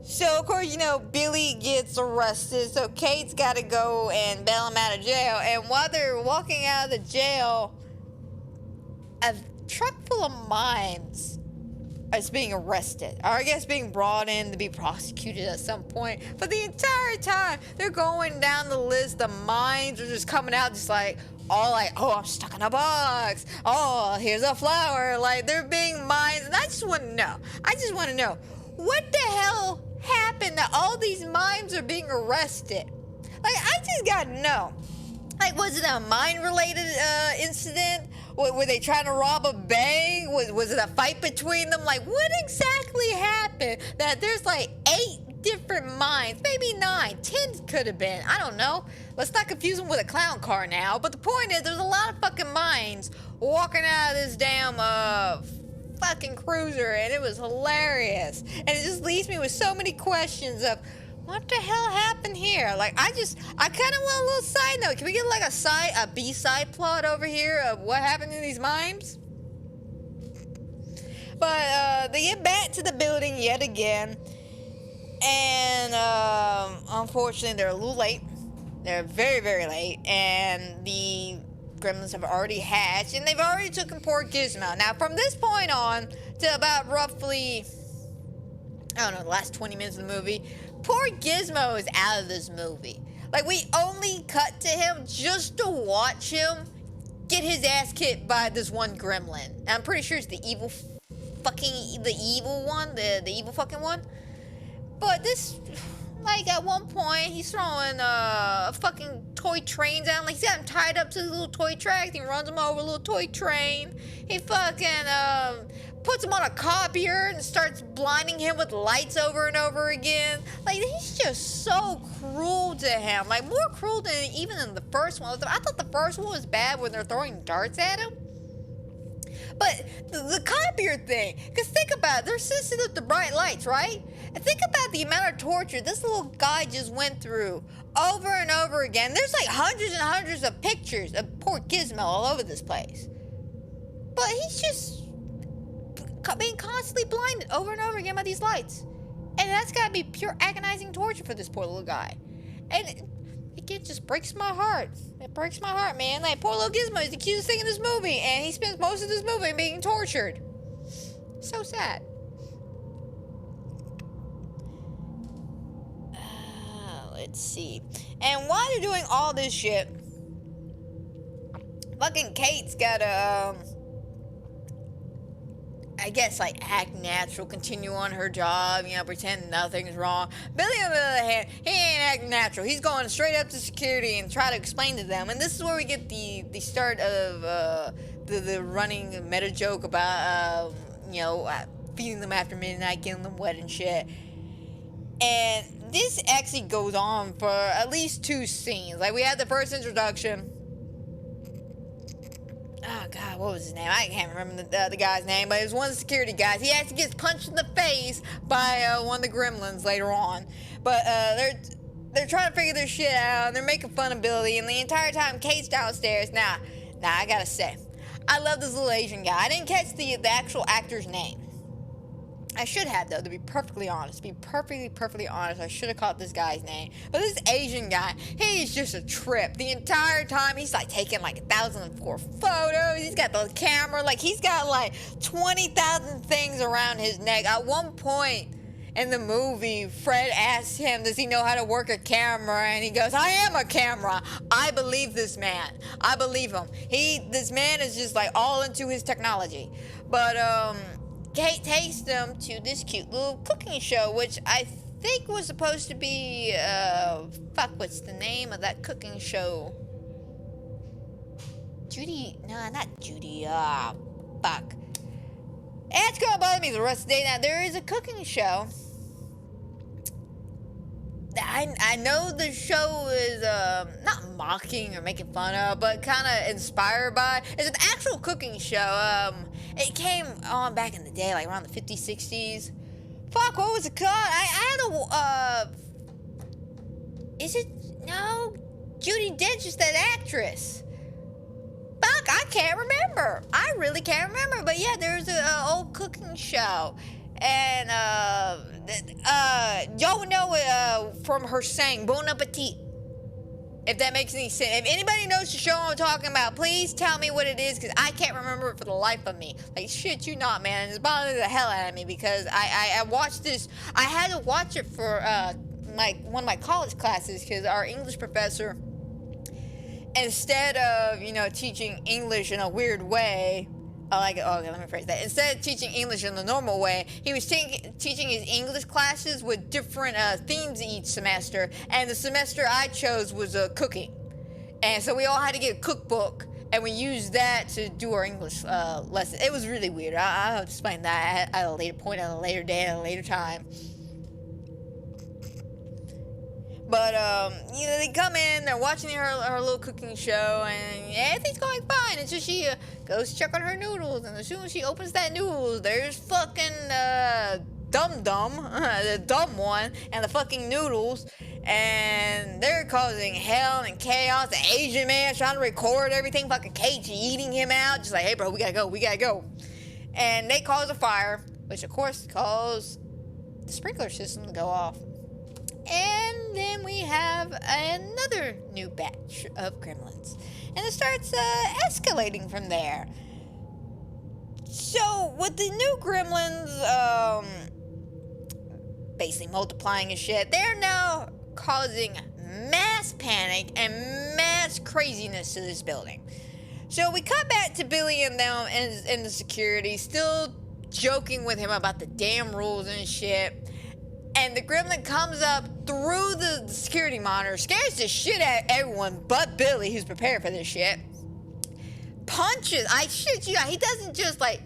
So, of course, Billy gets arrested, so Kate's got to go and bail him out of jail. And while they're walking out of the jail, a truck full of mimes is being arrested. Or I guess being brought in to be prosecuted at some point. But the entire time, they're going down the list. The mimes are just coming out just like, all like, "Oh, I'm stuck in a box. Oh, here's a flower." Like, they're being mimes. And I just want to know. What the hell happened that all these mimes are being arrested? Like, I just gotta know. Like, was it a mine-related incident? Were they trying to rob a bank? Was it a fight between them? Like, what exactly happened that there's like 8 different mines? Maybe 9, 10 could have been. I don't know. Let's not confuse them with a clown car now. But the point is, there's a lot of fucking mines walking out of this damn fucking cruiser, and it was hilarious. And it just leaves me with so many questions of, what the hell happened here? Like, I kind of want a little side note. Can we get like a B-side plot over here of what happened in these mimes? But they get back to the building yet again, and unfortunately they're a little late. They're very, very late, and the Gremlins have already hatched, and they've already taken poor Gizmo. Now, from this point on to about roughly, I don't know, the last 20 minutes of the movie, poor Gizmo is out of this movie. Like, we only cut to him just to watch him get his ass kicked by this one gremlin. And I'm pretty sure it's the evil fucking one. But this, like, at one point, he's throwing fucking toy trains at him. Like, he's got him tied up to the little toy track. He runs him over a little toy train. He fucking puts him on a copier and starts blinding him with lights over and over again. Like, he's just so cruel to him. Like, more cruel than even in the first one. I thought the first one was bad when they're throwing darts at him. But the copier thing, because think about it, they're sensitive to bright lights, right? And think about the amount of torture this little guy just went through over and over again. There's like hundreds and hundreds of pictures of poor Gizmo all over this place. But he's just being constantly blinded over and over again by these lights. And that's gotta be pure agonizing torture for this poor little guy. And it just breaks my heart. It breaks my heart, man. Like, poor little Gizmo is the cutest thing in this movie, and he spends most of this movie being tortured. So sad. let's see. And while they're doing all this shit, fucking Kate's gotta, I guess, like, act natural, continue on her job, you know, pretend nothing's wrong. Billy, on the other hand, he ain't acting natural. He's going straight up to security and try to explain to them. And this is where we get the start of the running meta joke about, you know, feeding them after midnight, getting them wet and shit. And this actually goes on for at least 2 scenes. Like, we had the first introduction. Oh, God, what was his name? I can't remember the guy's name, but it was one of the security guys. He actually gets punched in the face by one of the Gremlins later on. But they're trying to figure their shit out, and they're making fun of Billy, and the entire time Kate's downstairs. Now, I gotta say, I love this little Asian guy. I didn't catch the actual actor's name. I should have, though, to be perfectly honest. To be perfectly honest, I should have caught this guy's name. But this Asian guy, he's just a trip. The entire time, he's, like, taking, like, 1,004 photos. He's got the camera. Like, he's got, like, 20,000 things around his neck. At one point in the movie, Fred asks him, does he know how to work a camera? And he goes, I am a camera. I believe this man. I believe him. This man is just, like, all into his technology. But, Kate takes them to this cute little cooking show, which I think was supposed to be, what's the name of that cooking show? Judy, no, not Judy, fuck. It's gonna bother me the rest of the day. Now, there is a cooking show. I know the show is, not mocking or making fun of, but kind of inspired by. It's an actual cooking show. It came on back in the day, like around the 50s, 60s. Fuck, what was it called? I had is it? No. Judi Dench is that actress. Fuck, I can't remember. I really can't remember. But yeah, there's an old cooking show. And, y'all would know from her saying, Bon Appetit. If that makes any sense. If anybody knows the show I'm talking about, please tell me what it is, because I can't remember it for the life of me. Like, shit you not, man. It's bothering the hell out of me, because I watched this. I had to watch it for, one of my college classes, because our English professor, instead of, you know, teaching English in a weird way, okay, let me phrase that. Instead of teaching English in the normal way, he was teaching his English classes with different themes each semester. And the semester I chose was cooking. And so we all had to get a cookbook, and we used that to do our English lesson. It was really weird. I'll explain that at a later point, at a later day, at a later time. But, you know, they come in, they're watching her little cooking show, and everything's going fine until she goes to check on her noodles, and as soon as she opens that noodles, there's fucking, Dum-Dum, the dumb one, and the fucking noodles, and they're causing hell and chaos. The Asian man trying to record everything, fucking Kate eating him out, just like, hey bro, we gotta go. And they cause a fire, which of course caused the sprinkler system to go off. And then we have another new batch of Gremlins. And it starts escalating from there. So, with the new Gremlins, basically multiplying and shit, they're now causing mass panic and mass craziness to this building. So, we cut back to Billy and them and the security, still joking with him about the damn rules and shit. And the Gremlin comes up through the security monitor, scares the shit out of everyone but Billy, who's prepared for this shit. Punches, I shit you, he doesn't just like,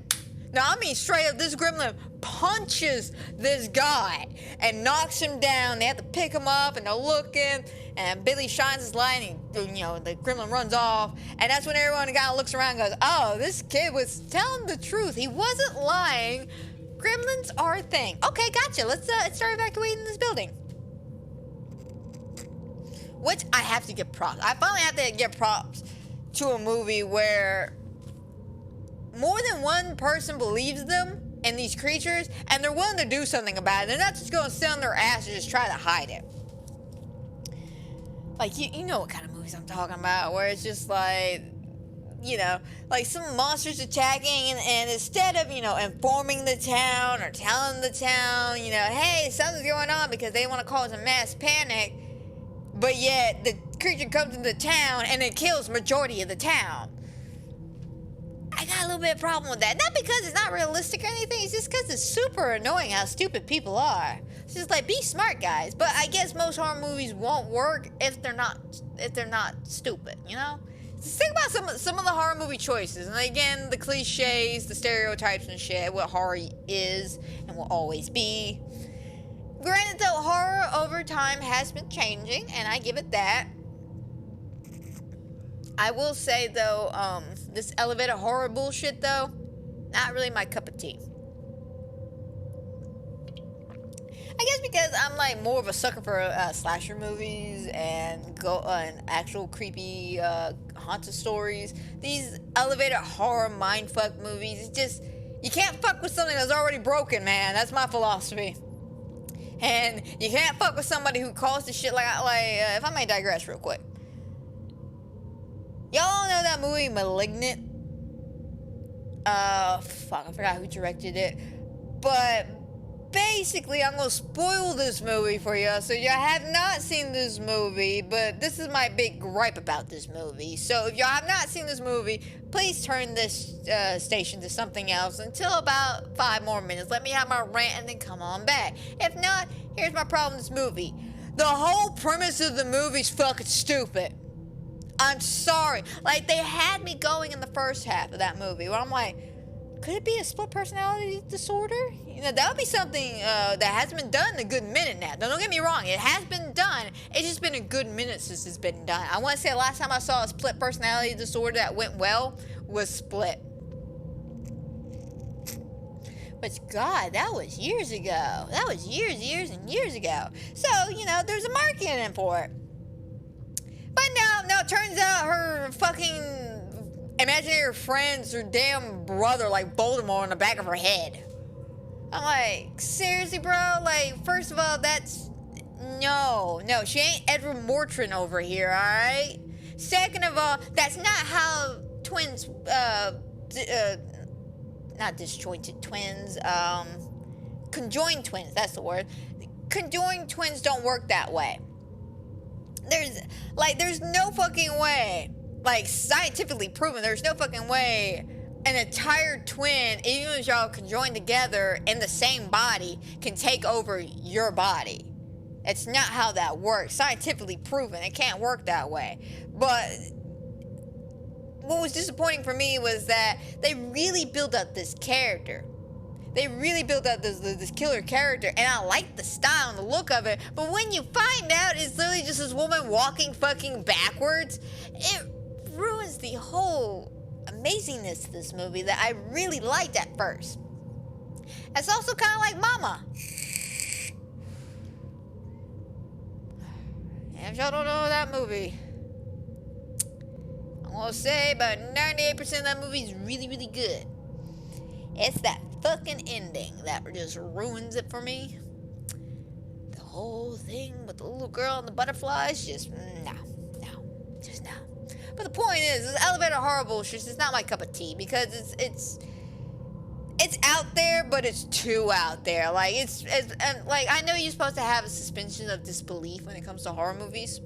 no, I mean straight up, this Gremlin punches this guy and knocks him down. They have to pick him up, and they're looking, and Billy shines his light, and, you know, the Gremlin runs off. And that's when everyone kind of looks around and goes, oh, this kid was telling the truth. He wasn't lying. Gremlins are a thing. Okay, gotcha. Let's start evacuating this building. Which I have to give props. I finally have to give props to a movie where more than one person believes them and these creatures, and they're willing to do something about it. They're not just going to sit on their ass and just try to hide it. Like, you know what kind of movies I'm talking about, where it's just like, you know, like some monsters attacking, and instead of, you know, informing the town or telling the town, you know, hey, something's going on because they want to cause a mass panic, but yet the creature comes into town and it kills majority of the town. I got a little bit of problem with that. Not because it's not realistic or anything, it's just because it's super annoying how stupid people are. It's just like, be smart, guys. But I guess most horror movies won't work if they're not stupid, you know? Just think about some of the horror movie choices. And again, the cliches, the stereotypes and shit, what horror is and will always be. Granted, though, horror over time has been changing, and I give it that. I will say, though, this elevated horror bullshit, though, not really my cup of tea. I guess because I'm like more of a sucker for slasher movies and actual creepy haunted stories. These elevated horror mindfuck movies, it's just, you can't fuck with something that's already broken, man. That's my philosophy. And you can't fuck with somebody who calls the shit like if I may digress real quick. Y'all know that movie Malignant? Fuck, I forgot who directed it. But basically, I'm gonna spoil this movie for you. So you have not seen this movie, but this is my big gripe about this movie. So if y'all have not seen this movie, please turn this station to something else until about 5 more minutes. Let me have my rant and then come on back. If not, here's my problem with this movie. The whole premise of the movie's fucking stupid. I'm sorry. Like, they had me going in the first half of that movie where I'm like, could it be a split personality disorder? You know, that would be something that hasn't been done in a good minute now. Now, don't get me wrong. It has been done. It's just been a good minute since it's been done. I want to say the last time I saw a split personality disorder that went well was Split. Which, God, that was years ago. That was years and years ago. So, you know, there's a market in for it. But now it turns out her fucking imaginary friend's her damn brother, like Voldemort, on the back of her head. I'm like, seriously, bro? Like, first of all, that's... No, she ain't Edward Mortrin over here, alright? Second of all, that's not how twins, not disjointed twins, conjoined twins, that's the word. Conjoined twins don't work that way. There's no fucking way, like, scientifically proven, there's no fucking way an entire twin, even if y'all conjoined together in the same body, can take over your body. It's not how that works. Scientifically proven, it can't work that way. But what was disappointing for me was that they really built up this character. They really built up this killer character, and I like the style and the look of it, but when you find out it's literally just this woman walking fucking backwards, it ruins the whole amazingness of this movie that I really liked at first. It's also kind of like Mama. And if y'all don't know that movie, I'm gonna say about 98% of that movie is really, really good. It's that fucking ending that just ruins it for me. The whole thing with the little girl and the butterflies, just no. But the point is, this elevator horror bullshit is not my cup of tea because it's out there, but it's too out there. Like it's like, I know you're supposed to have a suspension of disbelief when it comes to horror movies,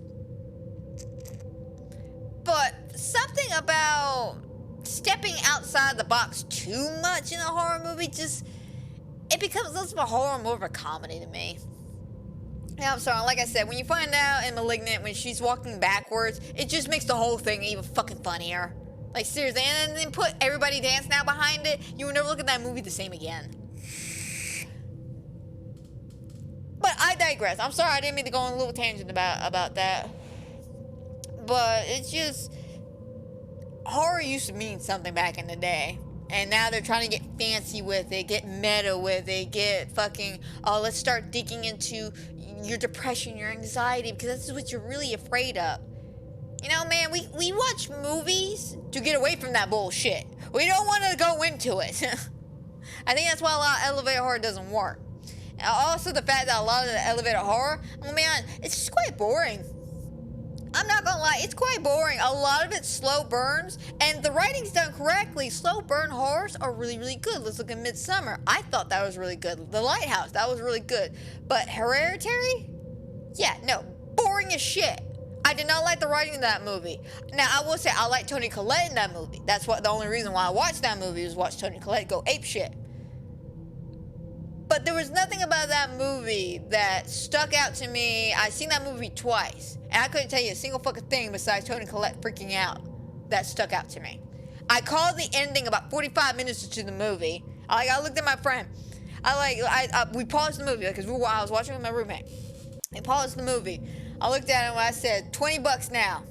but something about stepping outside the box too much in a horror movie, it becomes less of a horror, more of a comedy to me. Yeah, I'm sorry, like I said, when you find out in Malignant when she's walking backwards, it just makes the whole thing even fucking funnier. Like, seriously, and then put everybody dancing out behind it, you will never look at that movie the same again. But I digress. I'm sorry, I didn't mean to go on a little tangent about that. But it's just, horror used to mean something back in the day. And now they're trying to get fancy with it, get meta with it, get fucking, oh, let's start digging into your depression, your anxiety, because this is what you're really afraid of. You know, man, we watch movies to get away from that bullshit. We don't want to go into it. I think that's why a lot of elevator horror doesn't work. And also the fact that a lot of the elevator horror, oh man, it's just quite boring. I'm not gonna lie, it's quite boring. A lot of it's slow burns, and the writing's done correctly. Slow burn horrors are really, really good. Let's look at Midsummer. I thought that was really good. The Lighthouse, that was really good. But Hereditary? Yeah, no, boring as shit. I did not like the writing of that movie. Now, I will say I like Toni Collette in that movie. That's the only reason why I watched that movie was watch Toni Collette go apeshit. But there was nothing about that movie that stuck out to me. I seen that movie twice, and I couldn't tell you a single fucking thing besides Toni Collette freaking out that stuck out to me. I called the ending about 45 minutes into the movie. I looked at my friend. We paused the movie because I was watching with my roommate. We paused the movie. I looked at him and I said, $20 now.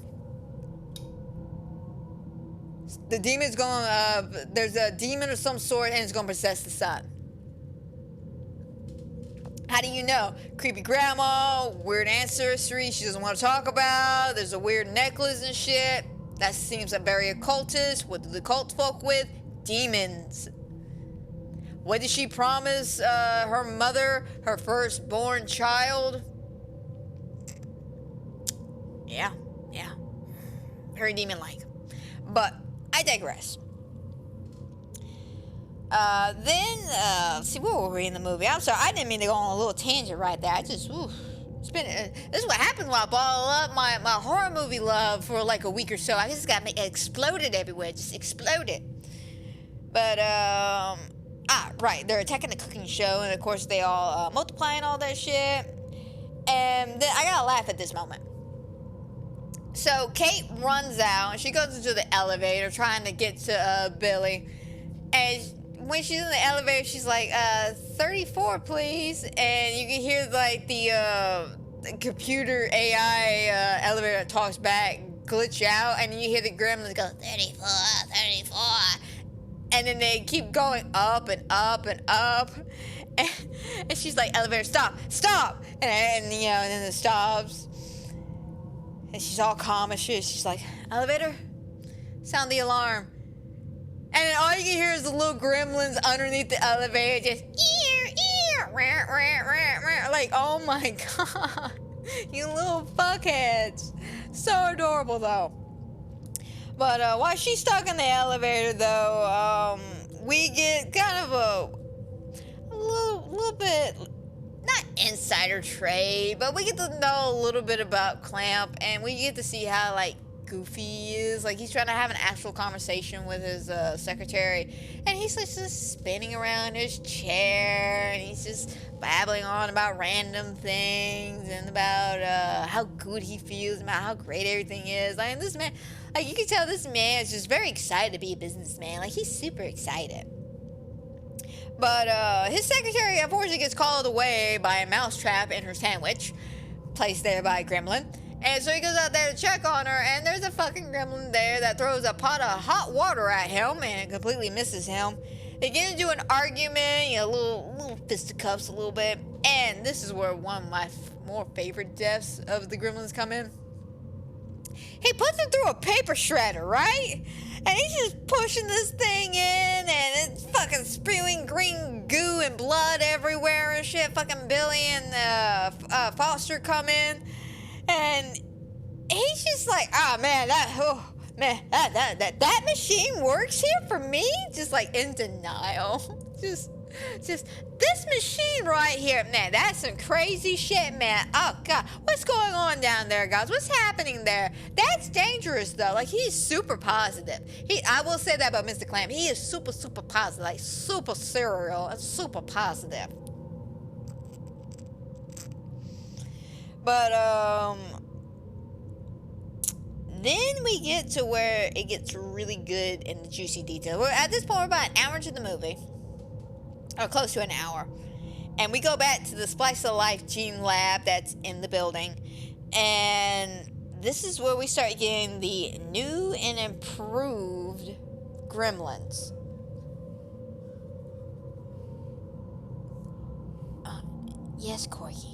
The demon's going, there's a demon of some sort and it's going to possess the son. How do you know? Creepy grandma, weird ancestry she doesn't want to talk about. There's a weird necklace and shit. That seems like very occultist. What do the cult folk with? Demons. What did she promise her mother, her firstborn child? Yeah. Very demon-like. But I digress. See, what were we in the movie? I'm sorry, I didn't mean to go on a little tangent right there. This is what happens when I bottle up my horror movie love for like a week or so. I just got it exploded everywhere, just exploded. But, right, they're attacking the cooking show, and of course they all multiply and all that shit. And then I gotta laugh at this moment. So Kate runs out, and she goes into the elevator trying to get to Billy. And when she's in the elevator, she's like, 34, please. And you can hear, like, the computer AI elevator that talks back glitch out. And you hear the gremlins go, 34, 34. And then they keep going up and up and up. And she's like, elevator, stop. And then it stops. And she's all calm and shit. She's like, elevator, sound the alarm. And then all you can hear is the little gremlins underneath the elevator just like, oh my god, you little fuckheads. So adorable though. But while she's stuck in the elevator though, we get kind of a little bit, not insider trade, but we get to know a little bit about Clamp, and we get to see how like goofy he is. Like, he's trying to have an actual conversation with his secretary, and he's just spinning around his chair, and he's just babbling on about random things and about how good he feels, about how great everything is. Like, this man, like, you can tell this man is just very excited to be a businessman. Like, he's super excited. But his secretary unfortunately gets called away by a mousetrap in her sandwich, placed there by a gremlin. And so he goes out there to check on her, and there's a fucking gremlin there that throws a pot of hot water at him and completely misses him. They get into an argument, little fisticuffs a little bit, and this is where one of my more favorite deaths of the gremlins come in. He puts it through a paper shredder, right? And he's just pushing this thing in, and it's fucking spewing green goo and blood everywhere and shit. Fucking Billy and Foster come in. And he's just like, that machine works here for me? Just like in denial. Just this machine right here, man, that's some crazy shit, man. Oh god, what's going on down there, guys? What's happening there? That's dangerous though. Like, he's super positive. I will say that about Mr. Clamp. He is super positive, like super serial and super positive. But, then we get to where it gets really good in the juicy detail. At this point, we're about an hour into the movie. Or close to an hour. And we go back to the Splice of Life gene lab that's in the building. And this is where we start getting the new and improved Gremlins. Yes, Corky.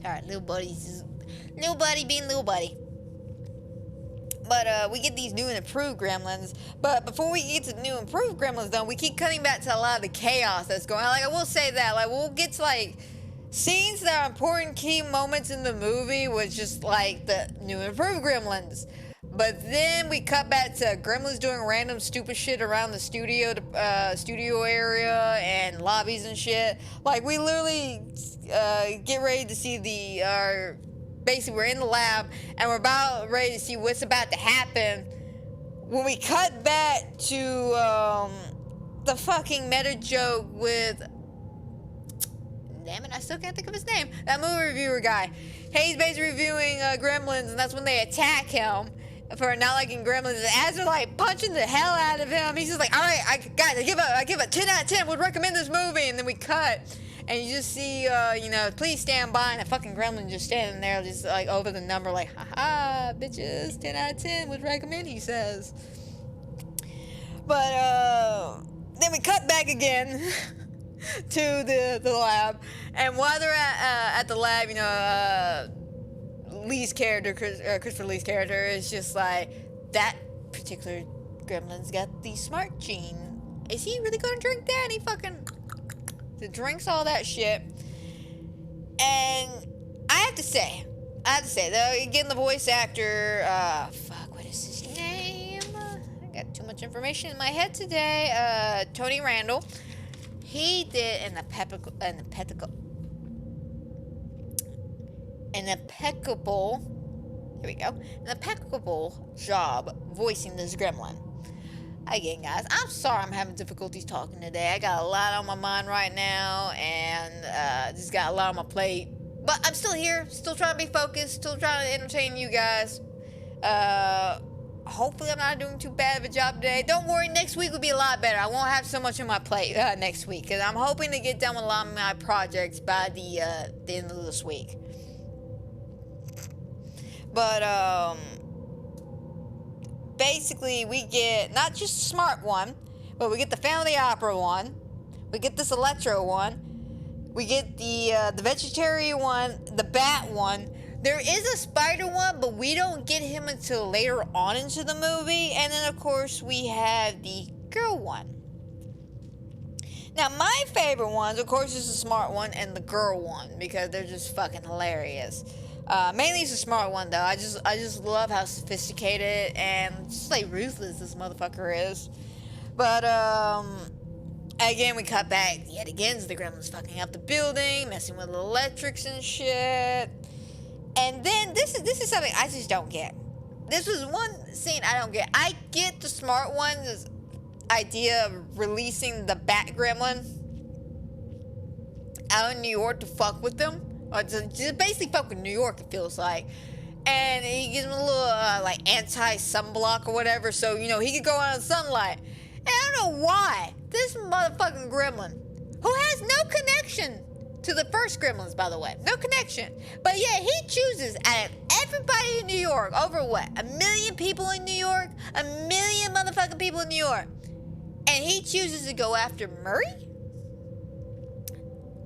Alright, little buddy being little buddy. But we get these new and improved gremlins. But before we get to the new and improved gremlins though, we keep cutting back to a lot of the chaos that's going on. Like, I will say that, like, we'll get to like scenes that are important key moments in the movie with just like the new and improved gremlins. But then we cut back to gremlins doing random stupid shit around the studio area and lobbies and shit. Like, we literally get ready to see basically we're in the lab and we're about ready to see what's about to happen when we cut back to the fucking meta joke with, damn it, I still can't think of his name, that movie reviewer guy. He's basically reviewing Gremlins, and that's when they attack him for not liking Gremlins. And as they're like punching the hell out of him, he's just like, all right, guys, I give it 10 out of 10, would recommend this movie. And then we cut, and you just see, please stand by, and a fucking Gremlin just standing there, just like over the number, like, haha, bitches, 10 out of 10 would recommend, he says. But then we cut back again to the lab, and while they're at the lab, Lee's character, Christopher Lee's character, is just like, that particular gremlin's got the smart gene. Is he really gonna drink that? And he fucking drinks all that shit. And I have to say, though, again, the voice actor, what is his name? I got too much information in my head today. Tony Randall. He did an impeccable job voicing this gremlin. Again, guys, I'm sorry I'm having difficulties talking today. I got a lot on my mind right now, and just got a lot on my plate. But I'm still here, still trying to be focused, still trying to entertain you guys. Hopefully I'm not doing too bad of a job today. Don't worry, next week will be a lot better. I won't have so much on my plate next week, because I'm hoping to get done with a lot of my projects by the end of this week. But basically we get not just the smart one, but we get the Family Opera one, we get this Electro one, we get the vegetarian one, the bat one. There is a spider one, but we don't get him until later on into the movie. And then, of course, we have the girl one. Now, my favorite ones, of course, is the smart one and the girl one, because they're just fucking hilarious. Mainly it's the smart one, though. I just love how sophisticated and just, like, ruthless this motherfucker is. But, again, we cut back yet again. So the gremlin's fucking up the building, messing with the electrics and shit. And then this is something I just don't get. This was one scene I don't get. I get the smart one's idea of releasing the bat gremlin out in New York to fuck with them. Or to just basically fuck with New York, it feels like. And he gives him a little like anti-sunblock or whatever, so he could go out in sunlight. And I don't know why this motherfucking gremlin, who has no connection to the first Gremlins, by the way. No connection. But yeah, he chooses out of everybody in New York, over what? 1 million people in New York? 1 million motherfucking people in New York. And he chooses to go after Murray?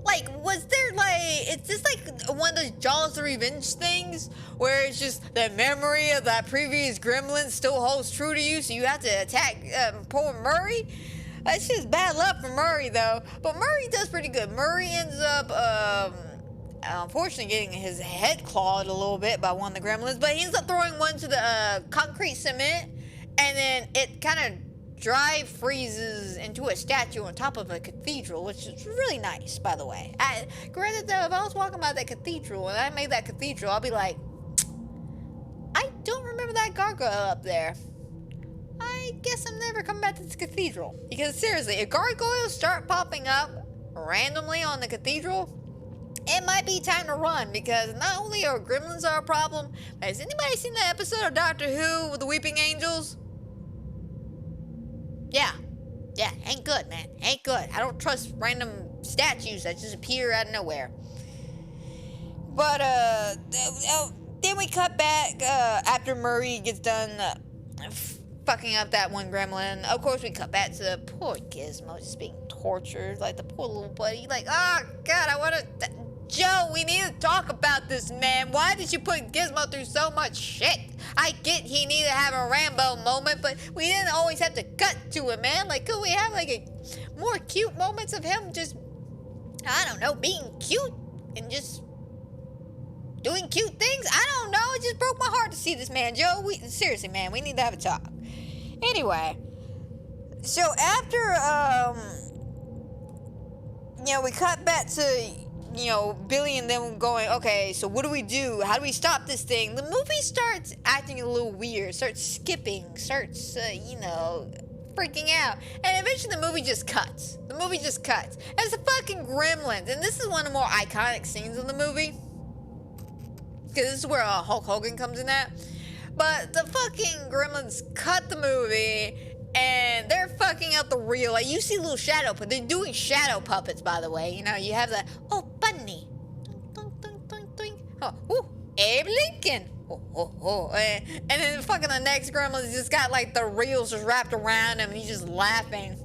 Like, was there is this like one of those Jaws the Revenge things? Where it's just the memory of that previous Gremlin still holds true to you, so you have to attack poor Murray? It's just bad luck for Murray, though. But Murray does pretty good. Murray ends up, unfortunately, getting his head clawed a little bit by one of the gremlins. But he ends up throwing one to the concrete cement. And then it kind of dry freezes into a statue on top of a cathedral, which is really nice, by the way. Granted, though, if I was walking by that cathedral and I made that cathedral, I'll be like, I don't remember that gargoyle up there. I guess I'm never coming back to this cathedral. Because seriously, if gargoyles start popping up randomly on the cathedral, it might be time to run. Because not only are gremlins a problem, but has anybody seen that episode of Doctor Who with the Weeping Angels? Yeah, ain't good, man. Ain't good. I don't trust random statues that just appear out of nowhere. But, then we cut back after Murray gets done fucking up that one gremlin. Of course, we cut back to poor Gizmo just being tortured. Like, the poor little buddy. Like, oh, God, I want to... Joe, we need to talk about this, man. Why did you put Gizmo through so much shit? I get he needed to have a Rambo moment, but we didn't always have to cut to it, man. Like, could we have, like, more cute moments of him just, I don't know, being cute and just doing cute things? I don't know. It just broke my heart to see this, man. Joe, seriously, man, we need to have a talk. Anyway, so after, we cut back to Billy and them going, okay, so what do we do? How do we stop this thing? The movie starts acting a little weird, starts skipping, starts, freaking out. And eventually the movie just cuts. And it's the fucking Gremlins. And this is one of the more iconic scenes in the movie. Because this is where Hulk Hogan comes in at. But the fucking Gremlins cut the movie, and they're fucking up the reel. Like, you see little shadow, but they're doing shadow puppets, by the way. You have the, oh, bunny. Doink, doink, doink, doink. Oh, ooh, Abe Lincoln. Oh. And then fucking the next Gremlins just got, like, the reels just wrapped around him, and he's just laughing.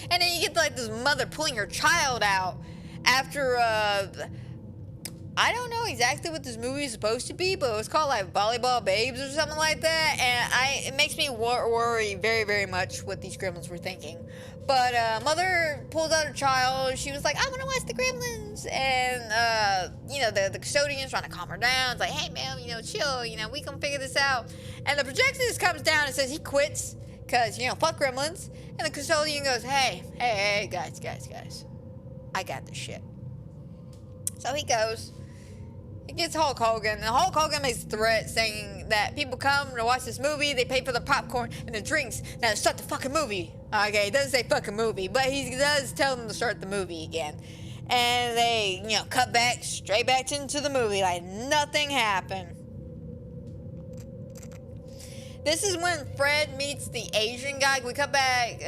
And then you get, like, this mother pulling her child out after, I don't know exactly what this movie is supposed to be, but it was called like Volleyball Babes or something like that, and it makes me worry very, very much what these Gremlins were thinking. But mother pulls out her child. She was like, I want to watch the Gremlins, and the custodian's trying to calm her down. It's like, hey man, chill, we can figure this out. And the projectionist comes down and says he quits because fuck Gremlins. And the custodian goes, hey guys, I got this shit. So he goes. It gets Hulk Hogan, and Hulk Hogan makes a threat saying that people come to watch this movie, they pay for the popcorn and the drinks. Now start the fucking movie. Okay, he doesn't say fucking movie, but he does tell them to start the movie again. And they, cut back, straight back into the movie like nothing happened. This is when Fred meets the Asian guy. We cut back,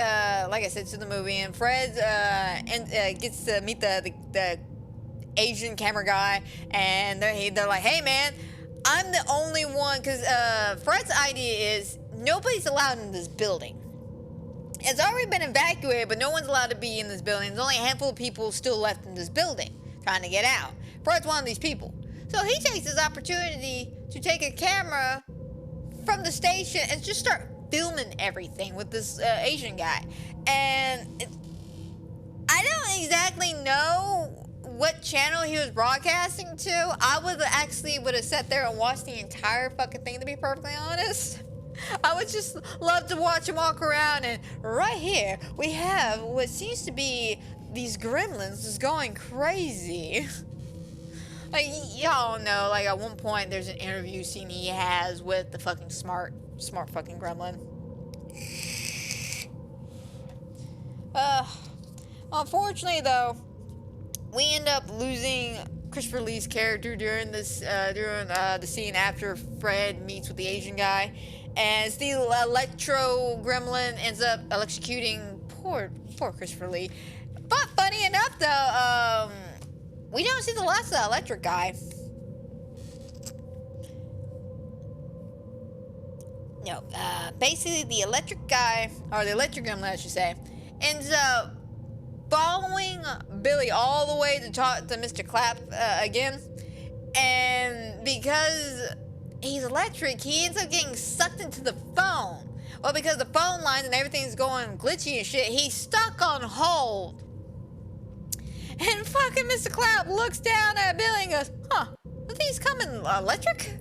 like I said, to the movie, and Fred gets to meet the Asian camera guy, and they're like, hey man, I'm the only one, because Fred's idea is nobody's allowed in this building. It's already been evacuated, but no one's allowed to be in this building. There's only a handful of people still left in this building trying to get out. Fred's one of these people. So he takes this opportunity to take a camera from the station and just start filming everything with this Asian guy. And I don't exactly know what channel he was broadcasting to. I would have sat there and watched the entire fucking thing, to be perfectly honest. I would just love to watch him walk around, and right here we have what seems to be these Gremlins just going crazy. Like, y'all know, like at one point there's an interview scene he has with the fucking smart fucking Gremlin. Unfortunately though, we end up losing Christopher Lee's character during the scene after Fred meets with the Asian guy, and it's the Electro Gremlin ends up electrocuting poor Christopher Lee. But funny enough though, we don't see the last of the electric guy. No, basically the electric guy, or the electric Gremlin I should say, ends up following Billy all the way to talk to Mr. Clapp again, and because he's electric, he ends up getting sucked into the phone. Well, because the phone lines and everything's going glitchy and shit, he's stuck on hold. And fucking Mr. Clapp looks down at Billy and goes, huh, are these coming electric?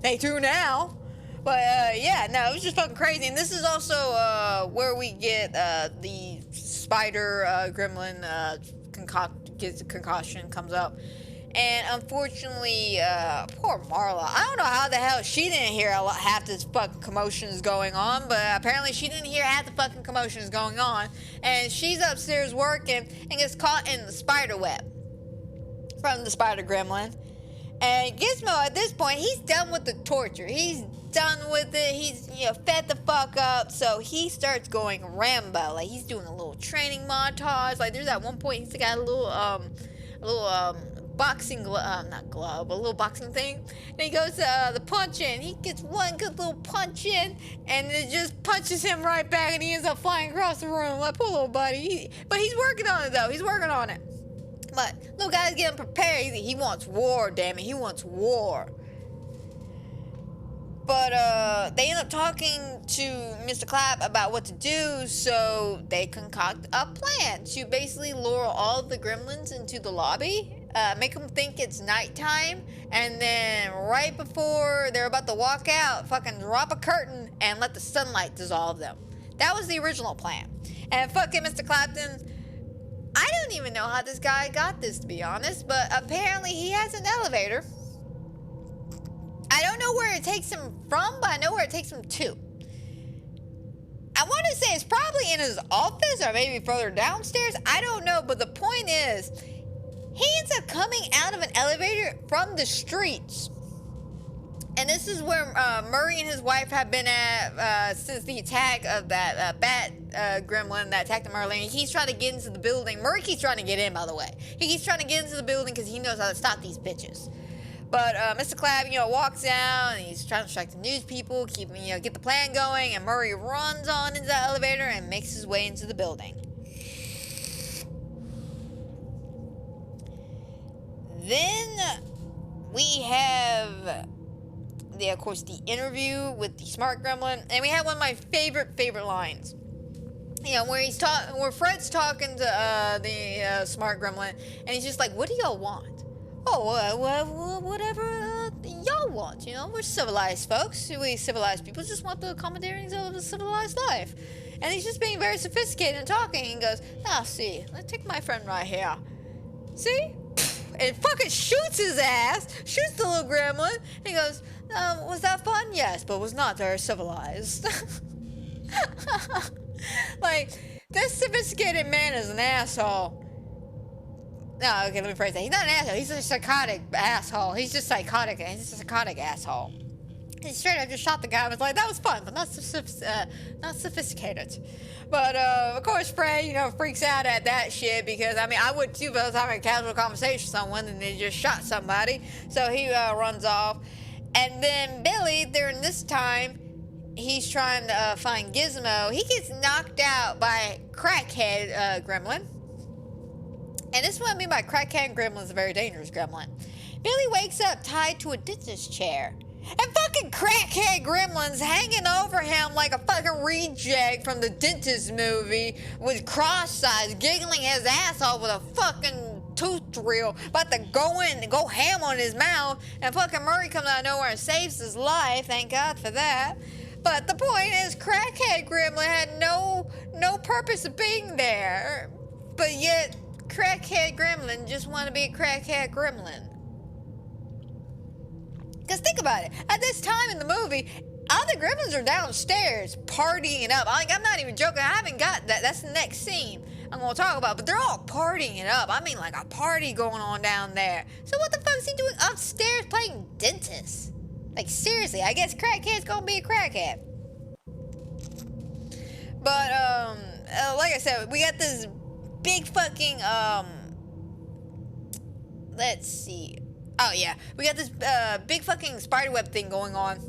They do now. But yeah, no, it was just fucking crazy. And this is also where we get the spider gremlin concussion comes up. And unfortunately, poor Marla. I don't know how the hell she didn't hear half this fucking commotion is going on, but apparently she didn't hear half the fucking commotion is going on. And she's upstairs working and gets caught in the spider web from the spider gremlin. And Gizmo, at this point, he's done with the torture. He's done with it. He's, fed the fuck up. So he starts going Rambo. Like, he's doing a little training montage. Like, there's at one point, he's got a little boxing glove, not glove, but a little boxing thing. And he goes the punch in. He gets one good little punch in, and it just punches him right back, and he ends up flying across the room. Like, poor little buddy. But he's working on it, though. He's working on it. But little guy's getting prepared. He wants war, damn it. He wants war. But they end up talking to Mr. Clapp about what to do, so they concoct a plan to basically lure all of the gremlins into the lobby, make them think it's nighttime, and then right before they're about to walk out, fucking drop a curtain and let the sunlight dissolve them. That was the original plan. And fucking Mr. Clapton I don't even know how this guy got this, to be honest, but apparently he has an elevator. I don't know where it takes him from, but I know where it takes him to. I want to say it's probably in his office or maybe further downstairs. I don't know, but the point is, he ends up coming out of an elevator from the streets. And this is where Murray and his wife have been at since the attack of that bat gremlin that attacked them earlier. And he's trying to get into the building. Murray keeps trying to get in, by the way. He keeps trying to get into the building because he knows how to stop these bitches. But Mr. Clapp, walks out and he's trying to distract the news people, get the plan going. And Murray runs on into the elevator and makes his way into the building. Then we have, of course, the interview with the smart gremlin, and we have one of my favorite lines. Where Fred's talking to the smart gremlin, and he's just like, "What do y'all want?" "Oh, whatever y'all want. We're civilized folks. We civilized people just want the accommodations of a civilized life." And he's just being very sophisticated and talking. And goes, see, let's take my friend right here. See? And fucking shoots his ass, shoots the little gremlin. And he goes, was that fun? Yes, but was not very civilized. Like, this sophisticated man is an asshole. No, okay, let me phrase that. He's not an asshole. He's a psychotic asshole. He's just psychotic. He's a psychotic asshole. He straight up just shot the guy and was like, that was fun, but not sophisticated. But, of course, Fred, freaks out at that shit because, I would too if I was having a casual conversation with someone and they just shot somebody. So he runs off. And then Billy, during this time, he's trying to find Gizmo. He gets knocked out by crackhead gremlin. And this is what I mean by crackhead gremlin is a very dangerous gremlin. Billy wakes up tied to a dentist chair. And fucking crackhead gremlin's hanging over him like a fucking reject from the dentist movie with cross-eyes, giggling his ass off with a fucking tooth drill, about to go ham on his mouth. And fucking Murray comes out of nowhere and saves his life. Thank God for that. But the point is, crackhead gremlin had no purpose of being there. But yet, crackhead gremlin just want to be a crackhead gremlin. Because think about it. At this time in the movie, all the gremlins are downstairs partying it up. I'm not even joking. I haven't got that. That's the next scene I'm going to talk about. But they're all partying it up. Like a party going on down there. So what the fuck is he doing upstairs playing dentist? Like, seriously, I guess crackhead's going to be a crackhead. But, like I said, we got this big fucking, let's see. Oh, yeah. We got this big fucking spiderweb thing going on.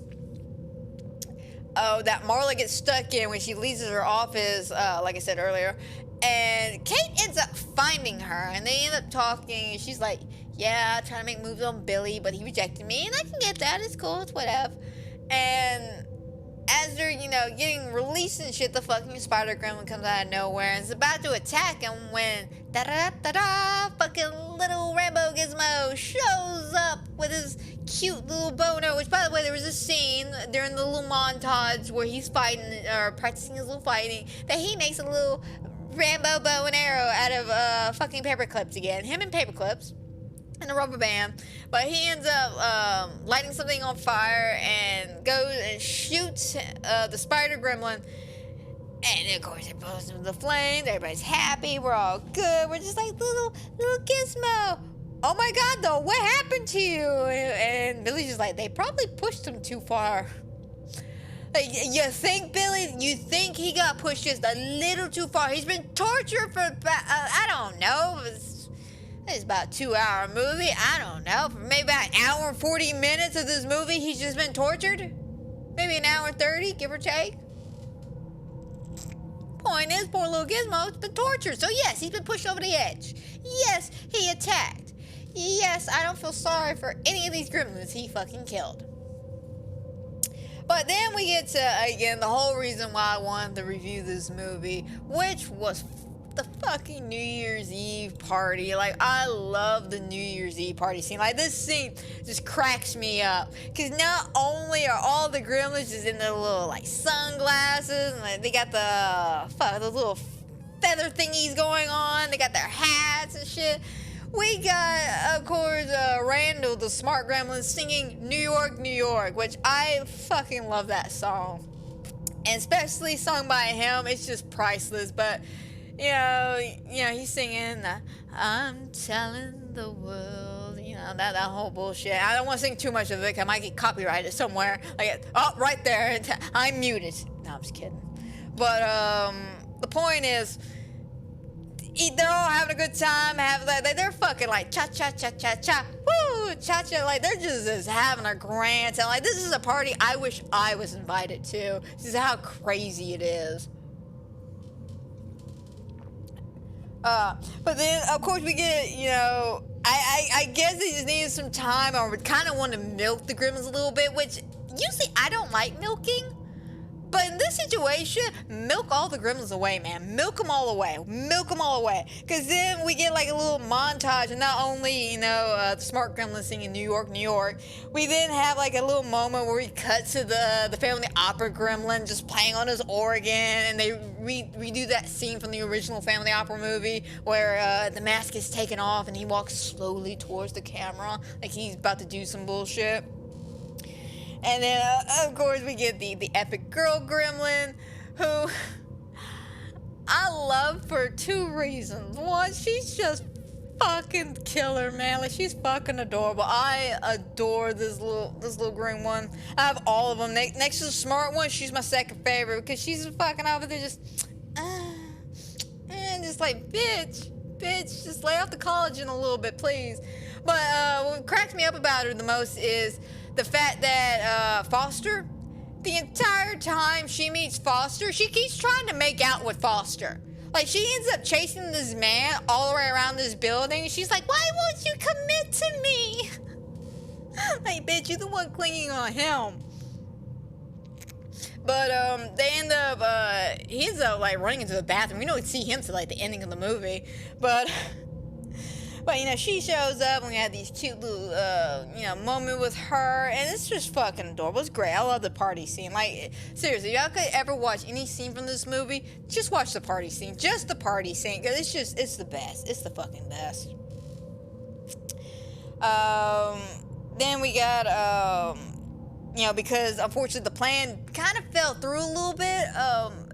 Oh, that Marla gets stuck in when she leaves her office, like I said earlier. And Kate ends up finding her, and they end up talking. She's like, yeah, trying to make moves on Billy, but he rejected me, and I can get that. It's cool. It's whatever. And as they're, getting released and shit, the fucking spider gremlin comes out of nowhere and is about to attack him when da-da-da-da-da, fucking little Rambo Gizmo shows up with his cute little boner, which, by the way, there was a scene during the little montage where he's fighting, or practicing his little fighting, that he makes a little Rambo bow and arrow out of fucking paper clips again. Him and paper clips. And a rubber band, but he ends up lighting something on fire and goes and shoots the spider gremlin. And of course, it blows into the flames. Everybody's happy. We're all good. We're just like little Gizmo. Oh my God, though, what happened to you? And Billy's just like, they probably pushed him too far. Like, you think, Billy? You think he got pushed just a little too far? He's been tortured for I don't know. It's about a 2-hour movie. I don't know. For maybe about an hour and 40 minutes of this movie, he's just been tortured. Maybe an hour and 30, give or take. Point is, poor little Gizmo's been tortured. So yes, he's been pushed over the edge. Yes, he attacked. Yes, I don't feel sorry for any of these gremlins he fucking killed. But then we get to, again, the whole reason why I wanted to review this movie, which was the fucking New Year's Eve party. Like, I love the New Year's Eve party scene. Like, this scene just cracks me up. Because not only are all the gremlins just in their little, like, sunglasses, and like, they got the little feather thingies going on. They got their hats and shit. We got, of course, Randall, the smart gremlin, singing New York, New York, which I fucking love that song. And especially sung by him, it's just priceless. But, you know, he's singing, I'm telling the world, you know, that whole bullshit. I don't want to sing too much of it, 'cause I might get copyrighted somewhere. Like, oh, right there, I'm muted. No, I'm just kidding. But, the point is, they're all having a good time, they're fucking like cha-cha-cha-cha-cha, woo, cha-cha, like they're just having a grand time. Like, this is a party I wish I was invited to. This is how crazy it is. But then, of course, we get, you know, I guess they just needed some time, or would kind of want to milk the Gremlins a little bit, which usually I don't like milking. But in this situation, milk all the Gremlins away, man. Milk them all away. Milk them all away. Because then we get like a little montage, and not only, you know, the smart Gremlin singing New York, New York, we then have like a little moment where we cut to the Family Opera Gremlin just playing on his organ, and they redo that scene from the original Family Opera movie where the mask is taken off and he walks slowly towards the camera like he's about to do some bullshit. And then, of course, we get the epic girl gremlin, who I love for two reasons. One, she's just fucking killer, man. Like, she's fucking adorable. I adore this little green one. I have all of them. Next to the smart one, she's my second favorite because she's fucking over there just, and just like, bitch, just lay off the collagen a little bit, please. But what cracks me up about her the most is the fact that Foster, the entire time she meets Foster, she keeps trying to make out with Foster. Like, she ends up chasing this man all the way around this building. She's like, why won't you commit to me? Like, bitch, you're the one clinging on him. But they end up, he ends up like running into the bathroom. We don't see him till like the ending of the movie. But you know, she shows up and we have these cute little, you know, moment with her, and it's just fucking adorable. It's great. I love the party scene. Like, seriously, y'all could ever watch any scene from this movie, just watch the party scene. Just the party scene, because it's the best. It's the fucking best. Then we got, you know, because unfortunately the plan kind of fell through a little bit,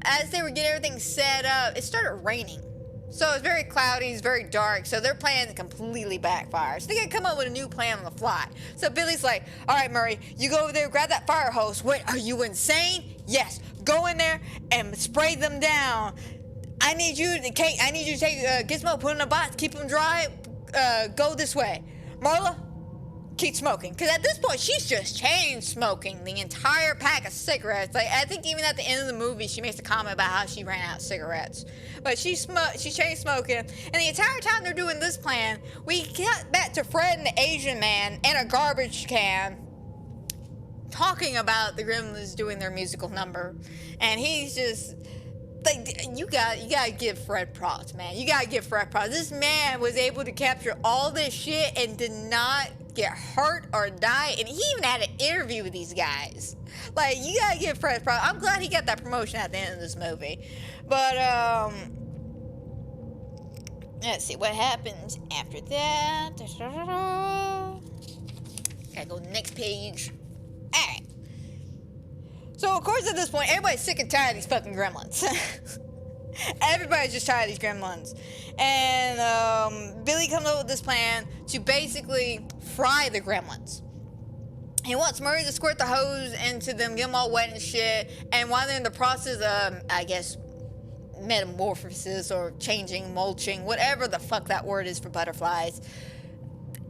as they were getting everything set up, it started raining. So it's very cloudy, it's very dark, so their plan completely backfires. So they gotta come up with a new plan on the fly. So Billy's like, all right, Murray, you go over there, grab that fire hose. Wait, are you insane? Yes, go in there and spray them down. I need you to take Gizmo, put in a box, keep them dry, go this way. Marla, keep smoking. Because at this point, she's just chain smoking the entire pack of cigarettes. Like, I think even at the end of the movie, she makes a comment about how she ran out of cigarettes. But she's chain smoking. And the entire time they're doing this plan, we cut back to Fred and the Asian man in a garbage can talking about the Gremlins doing their musical number. And he's just like, you gotta give Fred props, man. You gotta give Fred props. This man was able to capture all this shit and did not get hurt or die, and he even had an interview with these guys. Like, you gotta give Fred props. I'm glad he got that promotion at the end of this movie. But let's see what happens after that. Gotta go next page. All right. So, of course, at this point, everybody's sick and tired of these fucking gremlins. Everybody's just tired of these gremlins. And Billy comes up with this plan to basically fry the gremlins. He wants Murray to squirt the hose into them, get them all wet and shit. And while they're in the process of, I guess, metamorphosis or changing, mulching, whatever the fuck that word is for butterflies,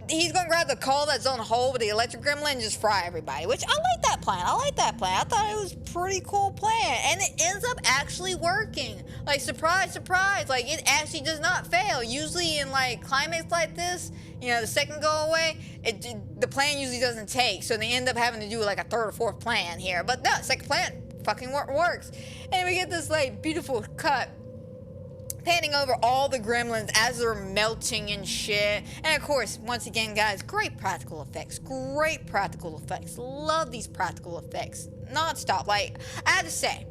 he's gonna grab the coal that's on hold with the electric gremlin and just fry everybody, which I like that plan. I thought it was a pretty cool plan, and it ends up actually working. Like, surprise, surprise, like, it actually does not fail. Usually in, like, climates like this, you know, the second go away, the plan usually doesn't take, so they end up having to do, like, a third or fourth plan here. But no, second plan fucking works. And we get this, like, beautiful cut panning over all the gremlins as they're melting and shit. And of course, once again, guys, great practical effects. Great practical effects. Love these practical effects. Non-stop. Like, I have to say,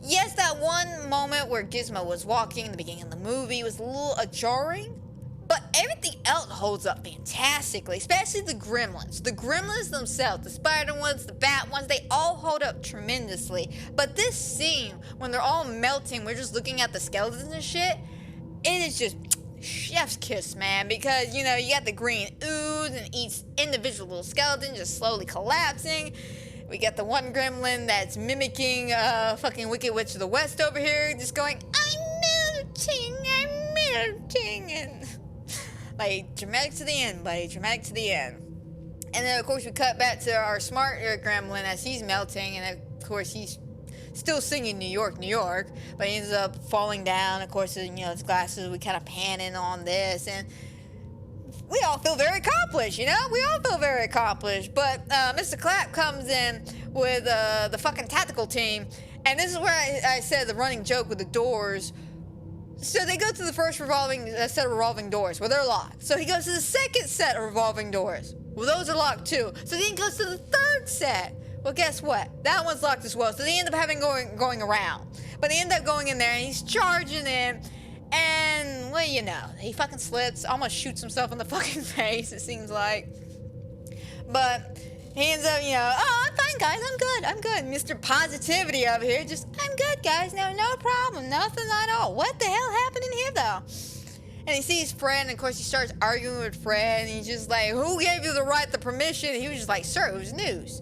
Yes, that one moment where Gizmo was walking in the beginning of the movie was a little jarring, but everything else holds up fantastically, especially the Gremlins. The Gremlins themselves, the spider ones, the bat ones, they all hold up tremendously. But this scene, when they're all melting, we're just looking at the skeletons and shit, it is just chef's kiss, man, because, you know, you got the green ooze and each individual little skeleton just slowly collapsing. We got the one gremlin that's mimicking fucking Wicked Witch of the West over here, just going, I'm melting, and like, dramatic to the end, buddy, dramatic to the end. And then, of course, we cut back to our smart gremlin as he's melting, and of course, he's still singing New York, New York, but he ends up falling down. Of course, you know, his glasses, we kind of pan in on this, and we all feel very accomplished, you know? We all feel very accomplished. But Mr. Clapp comes in with the fucking tactical team. And this is where I said the running joke with the doors. So they go to the first set of revolving doors. Well, they're locked. So he goes to the second set of revolving doors. Well, those are locked too. So then he goes to the third set. Well, guess what? That one's locked as well. So they end up having going around. But they end up going in there and he's charging in. And, well, you know, he fucking slips, almost shoots himself in the fucking face, it seems like. But he ends up, you know, oh, I'm fine, guys, I'm good. Mr. Positivity over here, just, I'm good, guys, no problem, nothing at all. What the hell happened in here, though? And he sees Fred, and of course he starts arguing with Fred, and he's just like, who gave you the permission? And he was just like, sir, it was news.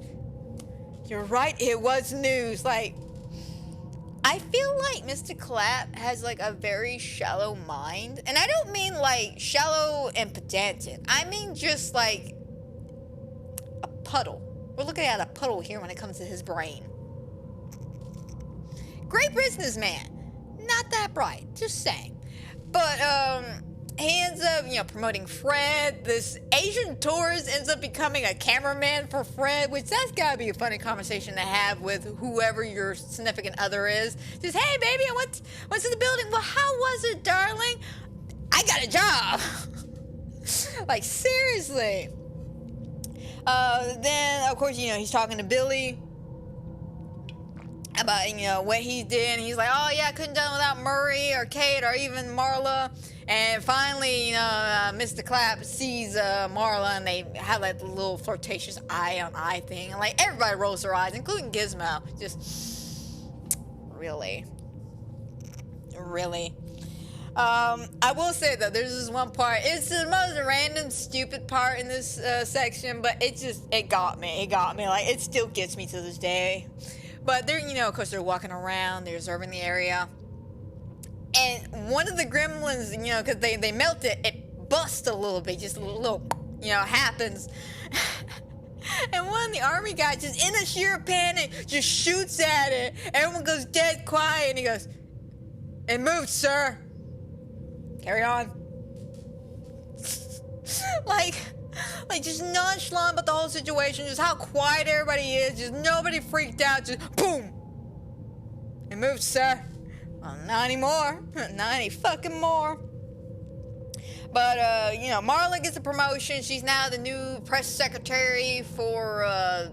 You're right, it was news, like, I feel like Mr. Clapp has like a very shallow mind. And I don't mean like shallow and pedantic. I mean just like a puddle. We're looking at a puddle here when it comes to his brain. Great businessman. Not that bright, just saying. But he ends up, you know, promoting Fred. This Asian tourist ends up becoming a cameraman for Fred, which that's gotta be a funny conversation to have with whoever your significant other is. Just, hey, baby, I went to the building. Well, how was it, darling? I got a job. Like, seriously. Then, of course, you know, he's talking to Billy about, you know, what he did. And he's like, oh, yeah, I couldn't done without Murray or Kate or even Marla. And finally, you know, Mr. Clapp sees Marla, and they have like the little flirtatious eye on eye thing. And like everybody rolls their eyes, including Gizmo. Just, really. I will say though, there's this one part. It's the most random, stupid part in this section, but it got me. Like, it still gets me to this day. But they're, you know, of course, they're walking around, they're observing the area. And one of the gremlins, you know, because they melt it busts a little bit, just a little, you know, happens. And one of the army guys, just in a sheer panic, just shoots at it. Everyone goes dead quiet, and he goes, it moved, sir. Carry on. like just nonchalant about the whole situation, just how quiet everybody is, just nobody freaked out, just boom. It moved, sir. Well, not anymore. Not any fucking more. But, you know, Marla gets a promotion. She's now the new press secretary for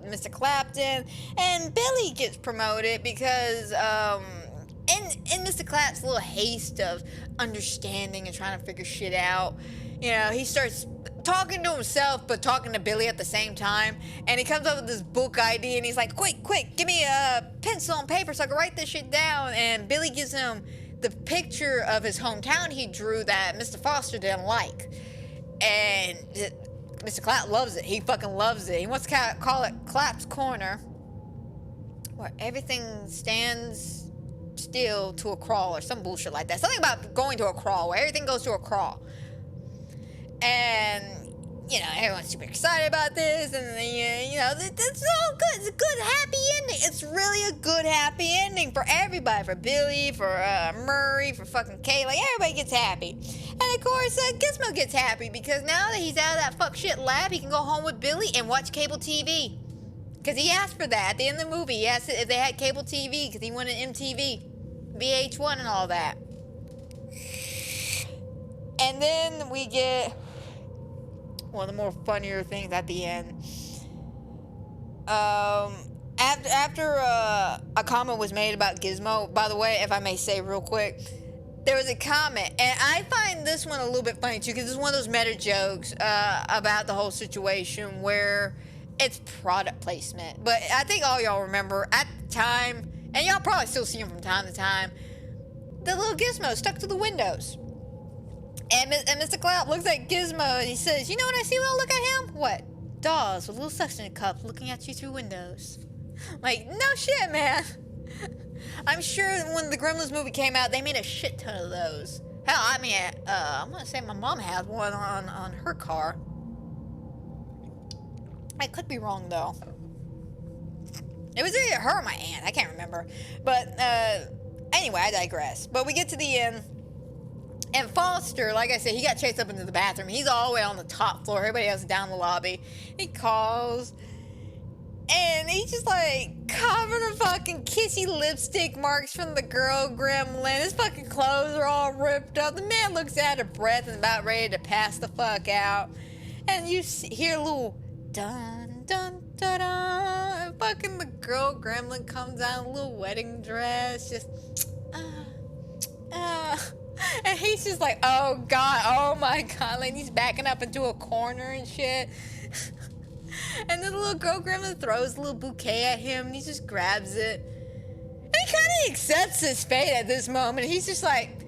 Mr. Clapton. And Billy gets promoted because, in Mr. Clapp's little haste of understanding and trying to figure shit out, you know, he starts talking to himself but talking to Billy at the same time. And he comes up with this book idea, and he's like, quick, give me a pencil and paper so I can write this shit down. And Billy gives him the picture of his hometown he drew that Mr. Foster didn't like. And Mr. Clapp loves it. He fucking loves it. He wants to call it Clapp's Corner, where everything stands still to a crawl or some bullshit like that. Something about going to a crawl, where everything goes to a crawl. And, you know, everyone's super excited about this, and, you know, it's all good. It's a good, happy ending. It's really a good, happy ending for everybody. For Billy, for Murray, for fucking Kate. Like, everybody gets happy. And, of course, Gizmo gets happy, because now that he's out of that fuck shit lab, he can go home with Billy and watch cable TV. Because he asked for that at the end of the movie. He asked if they had cable TV, because he wanted MTV, VH1, and all that. And then we get one of the more funnier things at the end. after a comment was made about Gizmo, by the way, if I may say real quick, there was a comment, and I find this one a little bit funny too, because it's one of those meta jokes about the whole situation where it's product placement. But I think all y'all remember at the time, and y'all probably still see them from time to time, the little Gizmo stuck to the windows. And Mr. Cloud looks at Gizmo and he says, "You know what I see when I look at him? What? Dolls with little suction cups looking at you through windows." Like, no shit, man. I'm sure when the Gremlins movie came out, they made a shit ton of those. Hell, I mean, I'm gonna say my mom had one on her car. I could be wrong though. It was either her or my aunt. I can't remember. But anyway, I digress. But we get to the end. And Foster, like I said, he got chased up into the bathroom. He's all the way on the top floor. Everybody else is down in the lobby. He calls. And he's just like covered in fucking kissy lipstick marks from the girl gremlin. His fucking clothes are all ripped up. The man looks out of breath and about ready to pass the fuck out. And you hear a little dun dun dun dun. And fucking the girl gremlin comes out in a little wedding dress. Just and he's just like, oh god, oh my god, like he's backing up into a corner and shit. And then the little girl gremlin throws a little bouquet at him and he just grabs it. And he kind of accepts his fate at this moment. He's just like,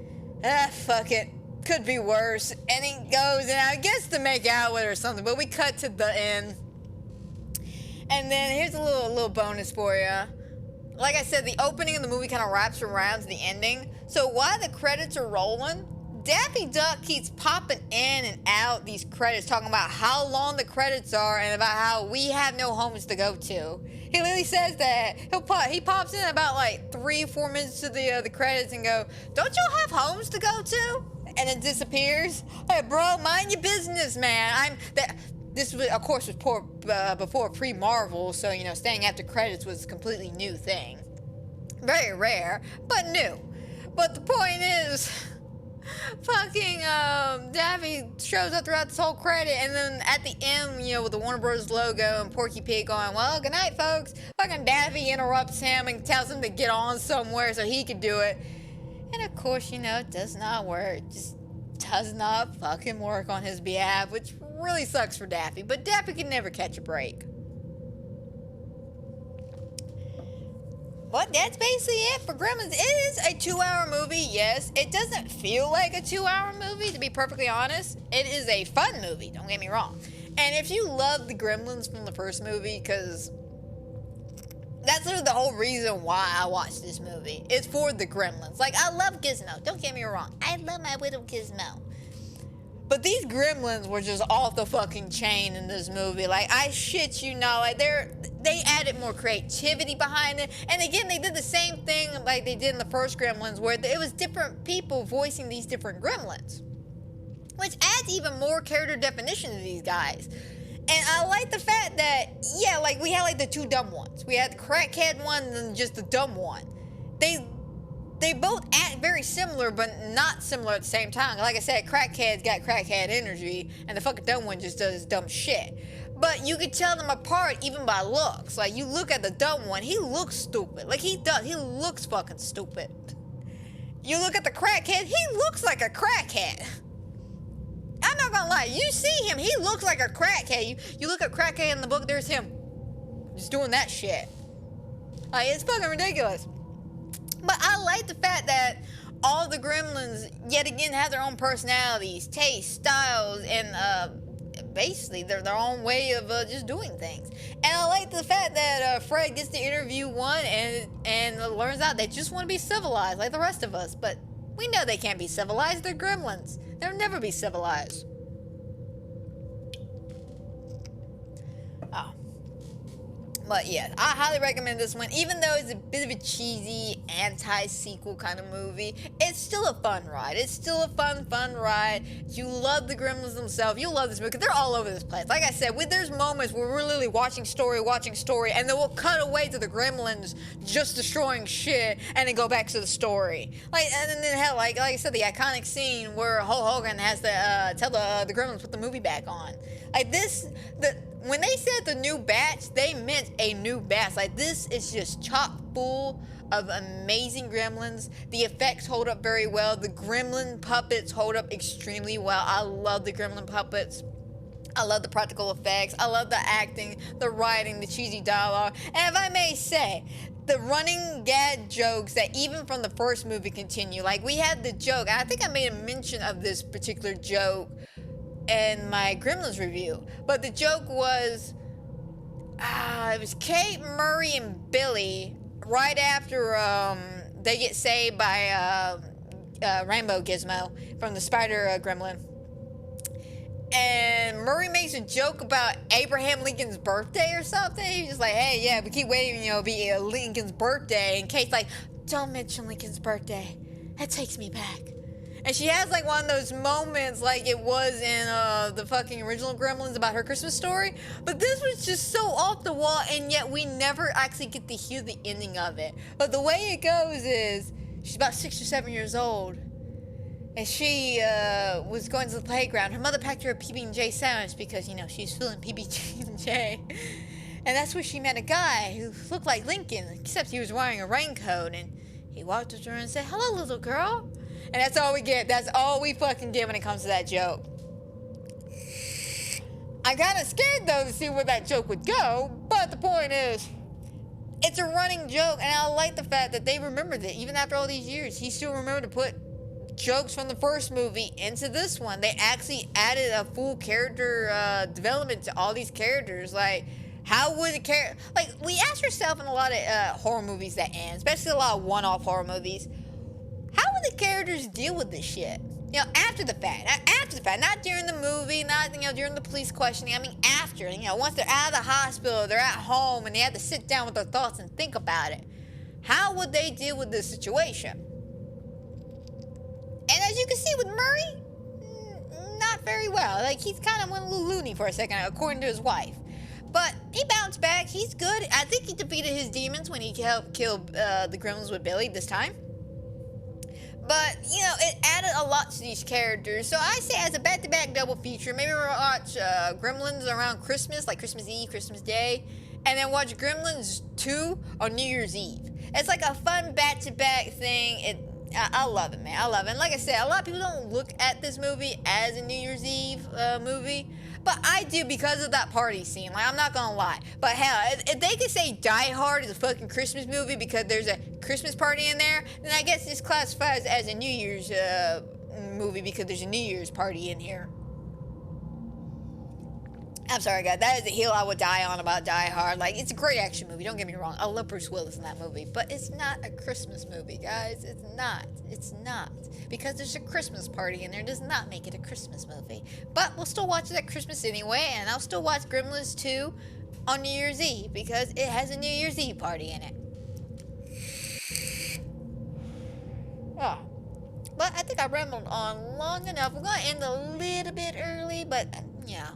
fuck it, could be worse. And he goes and I guess to make out with her or something, but we cut to the end. And then here's a little bonus for you. Like I said, the opening of the movie kind of wraps around to the ending. So while the credits are rolling, Daffy Duck keeps popping in and out these credits, talking about how long the credits are and about how we have no homes to go to. He literally says that. He pops in about like 3-4 minutes to the credits and go, "Don't y'all have homes to go to?" And then disappears. Hey, bro, mind your business, man. This was, of course, was before pre-Marvel, so, you know, staying after credits was a completely new thing. Very rare, but new. But the point is, fucking Daffy shows up throughout this whole credit, and then at the end, you know, with the Warner Bros. Logo and Porky Pig going, "Well, good night, folks." Fucking Daffy interrupts him and tells him to get on somewhere so he could do it. And of course, you know, it does not work. Just does not fucking work on his behalf, which really sucks for Daffy, but Daffy can never catch a break. But that's basically it for Gremlins. It is a 2-hour movie, yes. It doesn't feel like a 2-hour movie, to be perfectly honest. It is a fun movie, don't get me wrong. And if you love the Gremlins from the first movie, because that's literally the whole reason why I watched this movie. It's for the Gremlins. Like, I love Gizmo, don't get me wrong. I love my little Gizmo. But these Gremlins were just off the fucking chain in this movie. Like, I shit you not. Like, they added more creativity behind it. And again, they did the same thing like they did in the first Gremlins, where it was different people voicing these different Gremlins, which adds even more character definition to these guys. And I like the fact that, yeah, like, we had like the two dumb ones. We had the crackhead one and then just the dumb one. They both act very similar, but not similar at the same time. Like I said, crackhead's got crackhead energy, and the fucking dumb one just does dumb shit. But you could tell them apart even by looks. Like, you look at the dumb one, he looks stupid. Like, he does. He looks fucking stupid. You look at the crackhead, he looks like a crackhead. I'm not gonna lie. You see him, he looks like a crackhead. You look at crackhead in the book, there's him. Just doing that shit. Like, it's fucking ridiculous. But I like the fact that all the Gremlins, yet again, have their own personalities, tastes, styles, and basically their own way of just doing things. And I like the fact that Fred gets to interview one and learns out they just want to be civilized like the rest of us. But we know they can't be civilized. They're Gremlins. They'll never be civilized. Oh. But yeah, I highly recommend this one. Even though it's a bit of a cheesy anti-sequel kind of movie, it's still a fun ride. It's still a fun ride. You love the Gremlins themselves. You love this movie. They're all over this place. Like I said, there's moments where we're literally watching story, and then we'll cut away to the Gremlins just destroying shit, and then go back to the story. Like, and then hell, like I said, the iconic scene where Hulk Hogan has to tell the Gremlins put the movie back on. Like this, when they said the new batch, they meant a new batch. Like, this is just chock full of amazing gremlins. The effects hold up very well. The gremlin puppets hold up extremely well. I love the gremlin puppets. I love the practical effects. I love the acting, the writing, the cheesy dialogue. And if I may say, the running gag jokes that even from the first movie continue. Like, we had the joke, and I think I made a mention of this particular joke in my Gremlins review. But the joke was, it was Kate, Murray, and Billy right after they get saved by Rainbow Gizmo from the Spider Gremlin. And Murray makes a joke about Abraham Lincoln's birthday or something. He's just like, hey, yeah, we keep waiting, you know, to be Lincoln's birthday. And Kate's like, don't mention Lincoln's birthday. That takes me back. And she has like one of those moments like it was in the fucking original Gremlins about her Christmas story. But this was just so off the wall, and yet we never actually get to hear the ending of it. But the way it goes is she's about 6 or 7 years old. And she was going to the playground. Her mother packed her a PB&J sandwich because, you know, she's feeling PB&J. And that's where she met a guy who looked like Lincoln, except he was wearing a raincoat. And he walked up to her and said, hello, little girl. And that's all we get. That's all we fucking get when it comes to that joke. I'm kind of scared, though, to see where that joke would go. But the point is, it's a running joke. And I like the fact that they remembered it. Even after all these years, he still remembered to put jokes from the first movie into this one. They actually added a full character development to all these characters. Like, how would a character, like, we ask ourselves in a lot of horror movies that end, especially a lot of one-off horror movies, how would the characters deal with this shit? You know, after the fact, not during the movie, not, you know, during the police questioning. I mean, after, you know, once they're out of the hospital, they're at home, and they have to sit down with their thoughts and think about it. How would they deal with this situation? And as you can see with Murray, not very well. Like, he's kind of went a little loony for a second, according to his wife. But he bounced back. He's good. I think he defeated his demons when he helped kill the Gremlins with Billy this time. But, you know, it added a lot to these characters. So I say as a back-to-back double feature, maybe we'll watch Gremlins around Christmas, like Christmas Eve, Christmas Day. And then watch Gremlins 2 on New Year's Eve. It's like a fun back-to-back thing. I love it, man. I love it. And like I said, a lot of people don't look at this movie as a New Year's Eve movie. But I do because of that party scene. Like, I'm not gonna lie. But hell, if they could say Die Hard is a fucking Christmas movie because there's a Christmas party in there, then I guess this classifies as a New Year's movie because there's a New Year's party in here. I'm sorry, guys. That is a hill I would die on about Die Hard. Like, it's a great action movie. Don't get me wrong. I love Bruce Willis in that movie. But it's not a Christmas movie, guys. It's not. It's not. Because there's a Christmas party in there does not make it a Christmas movie. But we'll still watch it at Christmas anyway. And I'll still watch Gremlins 2 on New Year's Eve. Because it has a New Year's Eve party in it. Oh. But I think I rambled on long enough. We're going to end a little bit early. But, yeah.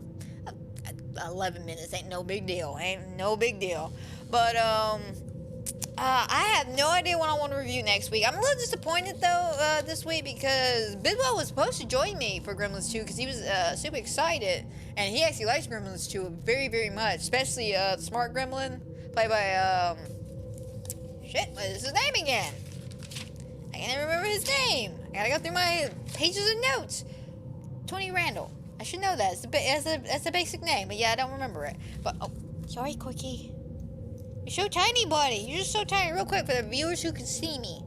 11 minutes ain't no big deal. Ain't no big deal. But I have no idea what I want to review next week. I'm a little disappointed though this week because Bidwell was supposed to join me for Gremlins 2 because he was super excited and he actually likes Gremlins 2 very, very much, especially the smart Gremlin played by what is his name again? I can't remember his name. I gotta go through my pages of notes. Tony Randall. I should know that. It's a basic name, but yeah, I don't remember it. But, oh, sorry, Quickie. You're so tiny, buddy. You're just so tiny. Real quick, for the viewers who can see me.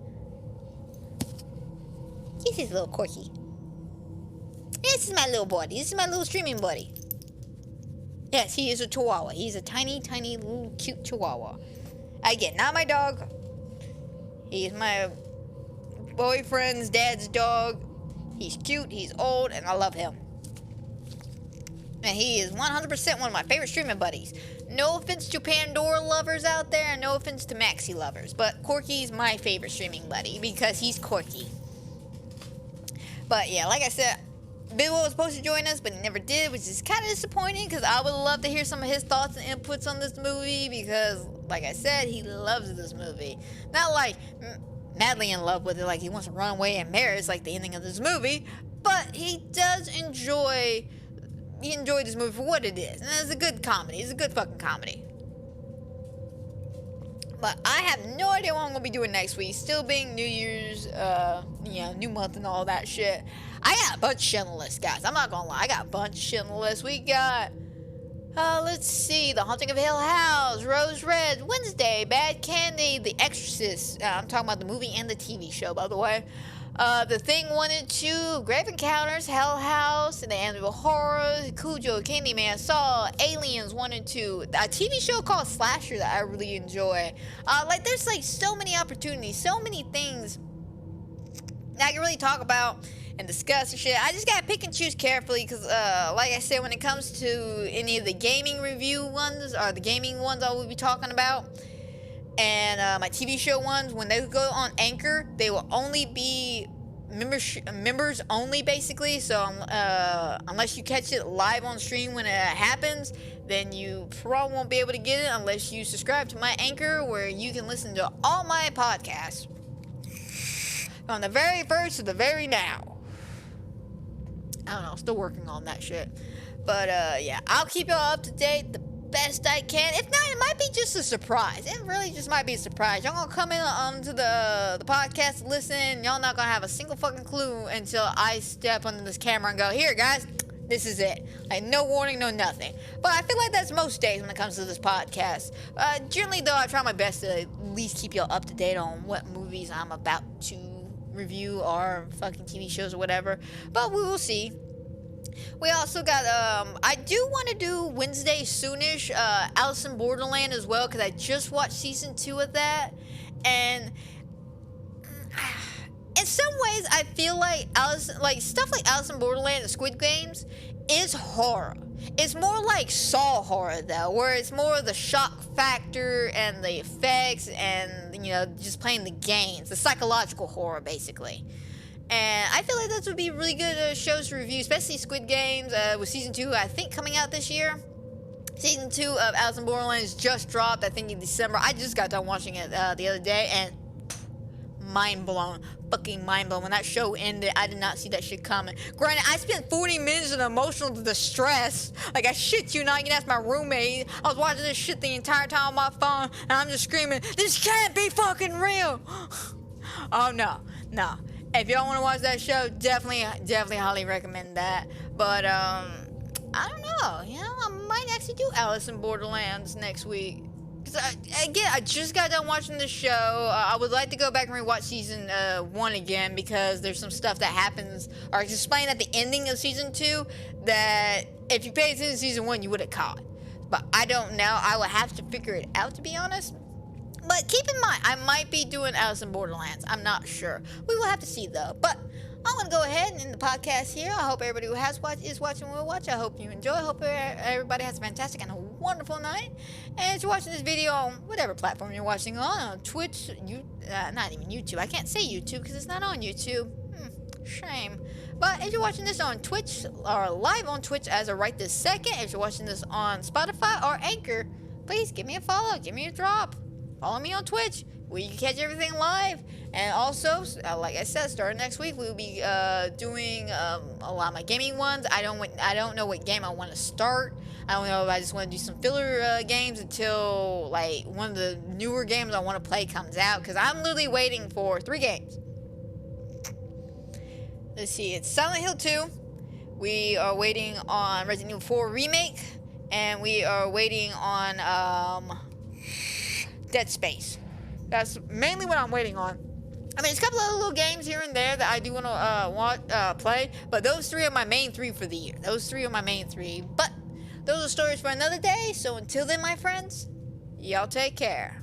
This is little Quickie. This is my little buddy. This is my little streaming buddy. Yes, he is a chihuahua. He's a tiny, tiny, little cute chihuahua. Again, not my dog. He's my boyfriend's dad's dog. He's cute, he's old, and I love him. And he is 100% one of my favorite streaming buddies. No offense to Pandora lovers out there, and no offense to Maxi lovers, but Corky's my favorite streaming buddy because he's quirky. But yeah, like I said, Bidwell was supposed to join us, but he never did, which is kind of disappointing because I would love to hear some of his thoughts and inputs on this movie because, like I said, he loves this movie. Not like madly in love with it, like he wants to run away and marry. It's like the ending of this movie, but he does enjoy you enjoy this movie for what it is. And it's a good comedy. It's a good fucking comedy. But I have no idea what I'm gonna be doing next week. Still being New Year's, new month and all that shit. I got a bunch of shit on the list, guys. I'm not gonna lie. I got a bunch of shit on the list. We got, let's see, The Haunting of Hill House, Rose Red, Wednesday, Bad Candy, The Exorcist. I'm talking about the movie and the TV show, by the way. The Thing 1 and 2, Grave Encounters, Hell House, and the Annual Horror, Cujo, Candyman, Saw, Aliens 1 and 2, a TV show called Slasher that I really enjoy. There's like so many opportunities, so many things that I can really talk about and discuss and shit. I just gotta pick and choose carefully because, like I said, when it comes to any of the gaming review ones or the gaming ones I will be talking about, and my TV show ones, when they go on Anchor, they will only be members only, basically. So unless you catch it live on stream when it happens, then you probably won't be able to get it unless you subscribe to my Anchor, where you can listen to all my podcasts from the very first to the very now. I don't know, still working on that shit. But yeah, I'll keep y'all up to date the best I can. If not, it might be just a surprise. It really just might be a surprise. Y'all gonna come in to the podcast, listen. Y'all not gonna have a single fucking clue until I step onto this camera and go, here guys, this is it. Like, no warning, no nothing. But I feel like that's most days when it comes to this podcast. Generally though, I try my best to at least keep y'all up to date on what movies I'm about to review or fucking TV shows or whatever. But we will see. We also got, I do want to do Wednesday soonish, Alice in Borderland as well, because I just watched season 2 of that, and in some ways, I feel like stuff like Alice in Borderland and Squid Games is horror. It's more like Saw horror, though, where it's more of the shock factor and the effects and, just playing the games, the psychological horror, basically. And I feel like those would be really good shows to review, especially Squid Games, with season 2, I think, coming out this year. Season 2 of Alice in Borderland just dropped, I think, in December. I just got done watching it the other day, and mind blown. Fucking mind blown. When that show ended, I did not see that shit coming. Granted, I spent 40 minutes in emotional distress. Like, I shit you not. You can ask my roommate. I was watching this shit the entire time on my phone, and I'm just screaming, this can't be fucking real. Oh, no. If y'all want to watch that show, definitely highly recommend that. But, I don't know. I might actually do Alice in Borderlands next week. Because, I just got done watching the show. I would like to go back and rewatch season 1 again, because there's some stuff that happens, or explained at the ending of season 2, that if you paid attention to season 1, you would have caught. But I don't know. I will have to figure it out, to be honest. But keep in mind, I might be doing Alice in Borderlands. I'm not sure. We will have to see, though. But I'm going to go ahead and end the podcast here. I hope everybody who is watching will watch. I hope you enjoy. I hope everybody has a fantastic and a wonderful night. And if you're watching this video on whatever platform you're watching on Twitch, not even YouTube. I can't say YouTube because it's not on YouTube. Shame. But if you're watching this on Twitch, or live on Twitch as of right this second, if you're watching this on Spotify or Anchor, please give me a follow. Give me a drop. Follow me on Twitch, where you can catch everything live. And also, like I said, starting next week, we'll be doing a lot of my gaming ones. I don't know what game I want to start. I don't know if I just want to do some filler games until, like, one of the newer games I want to play comes out. Because I'm literally waiting for 3 games. Let's see, it's Silent Hill 2. We are waiting on Resident Evil 4 Remake. And we are waiting on Dead Space. That's mainly what I'm waiting on. I mean, it's a couple of little games here and there that I do want to play, but those 3 are my main 3 for the year. Those 3 are my main 3. But those are stories for another day. So until then, my friends, y'all take care.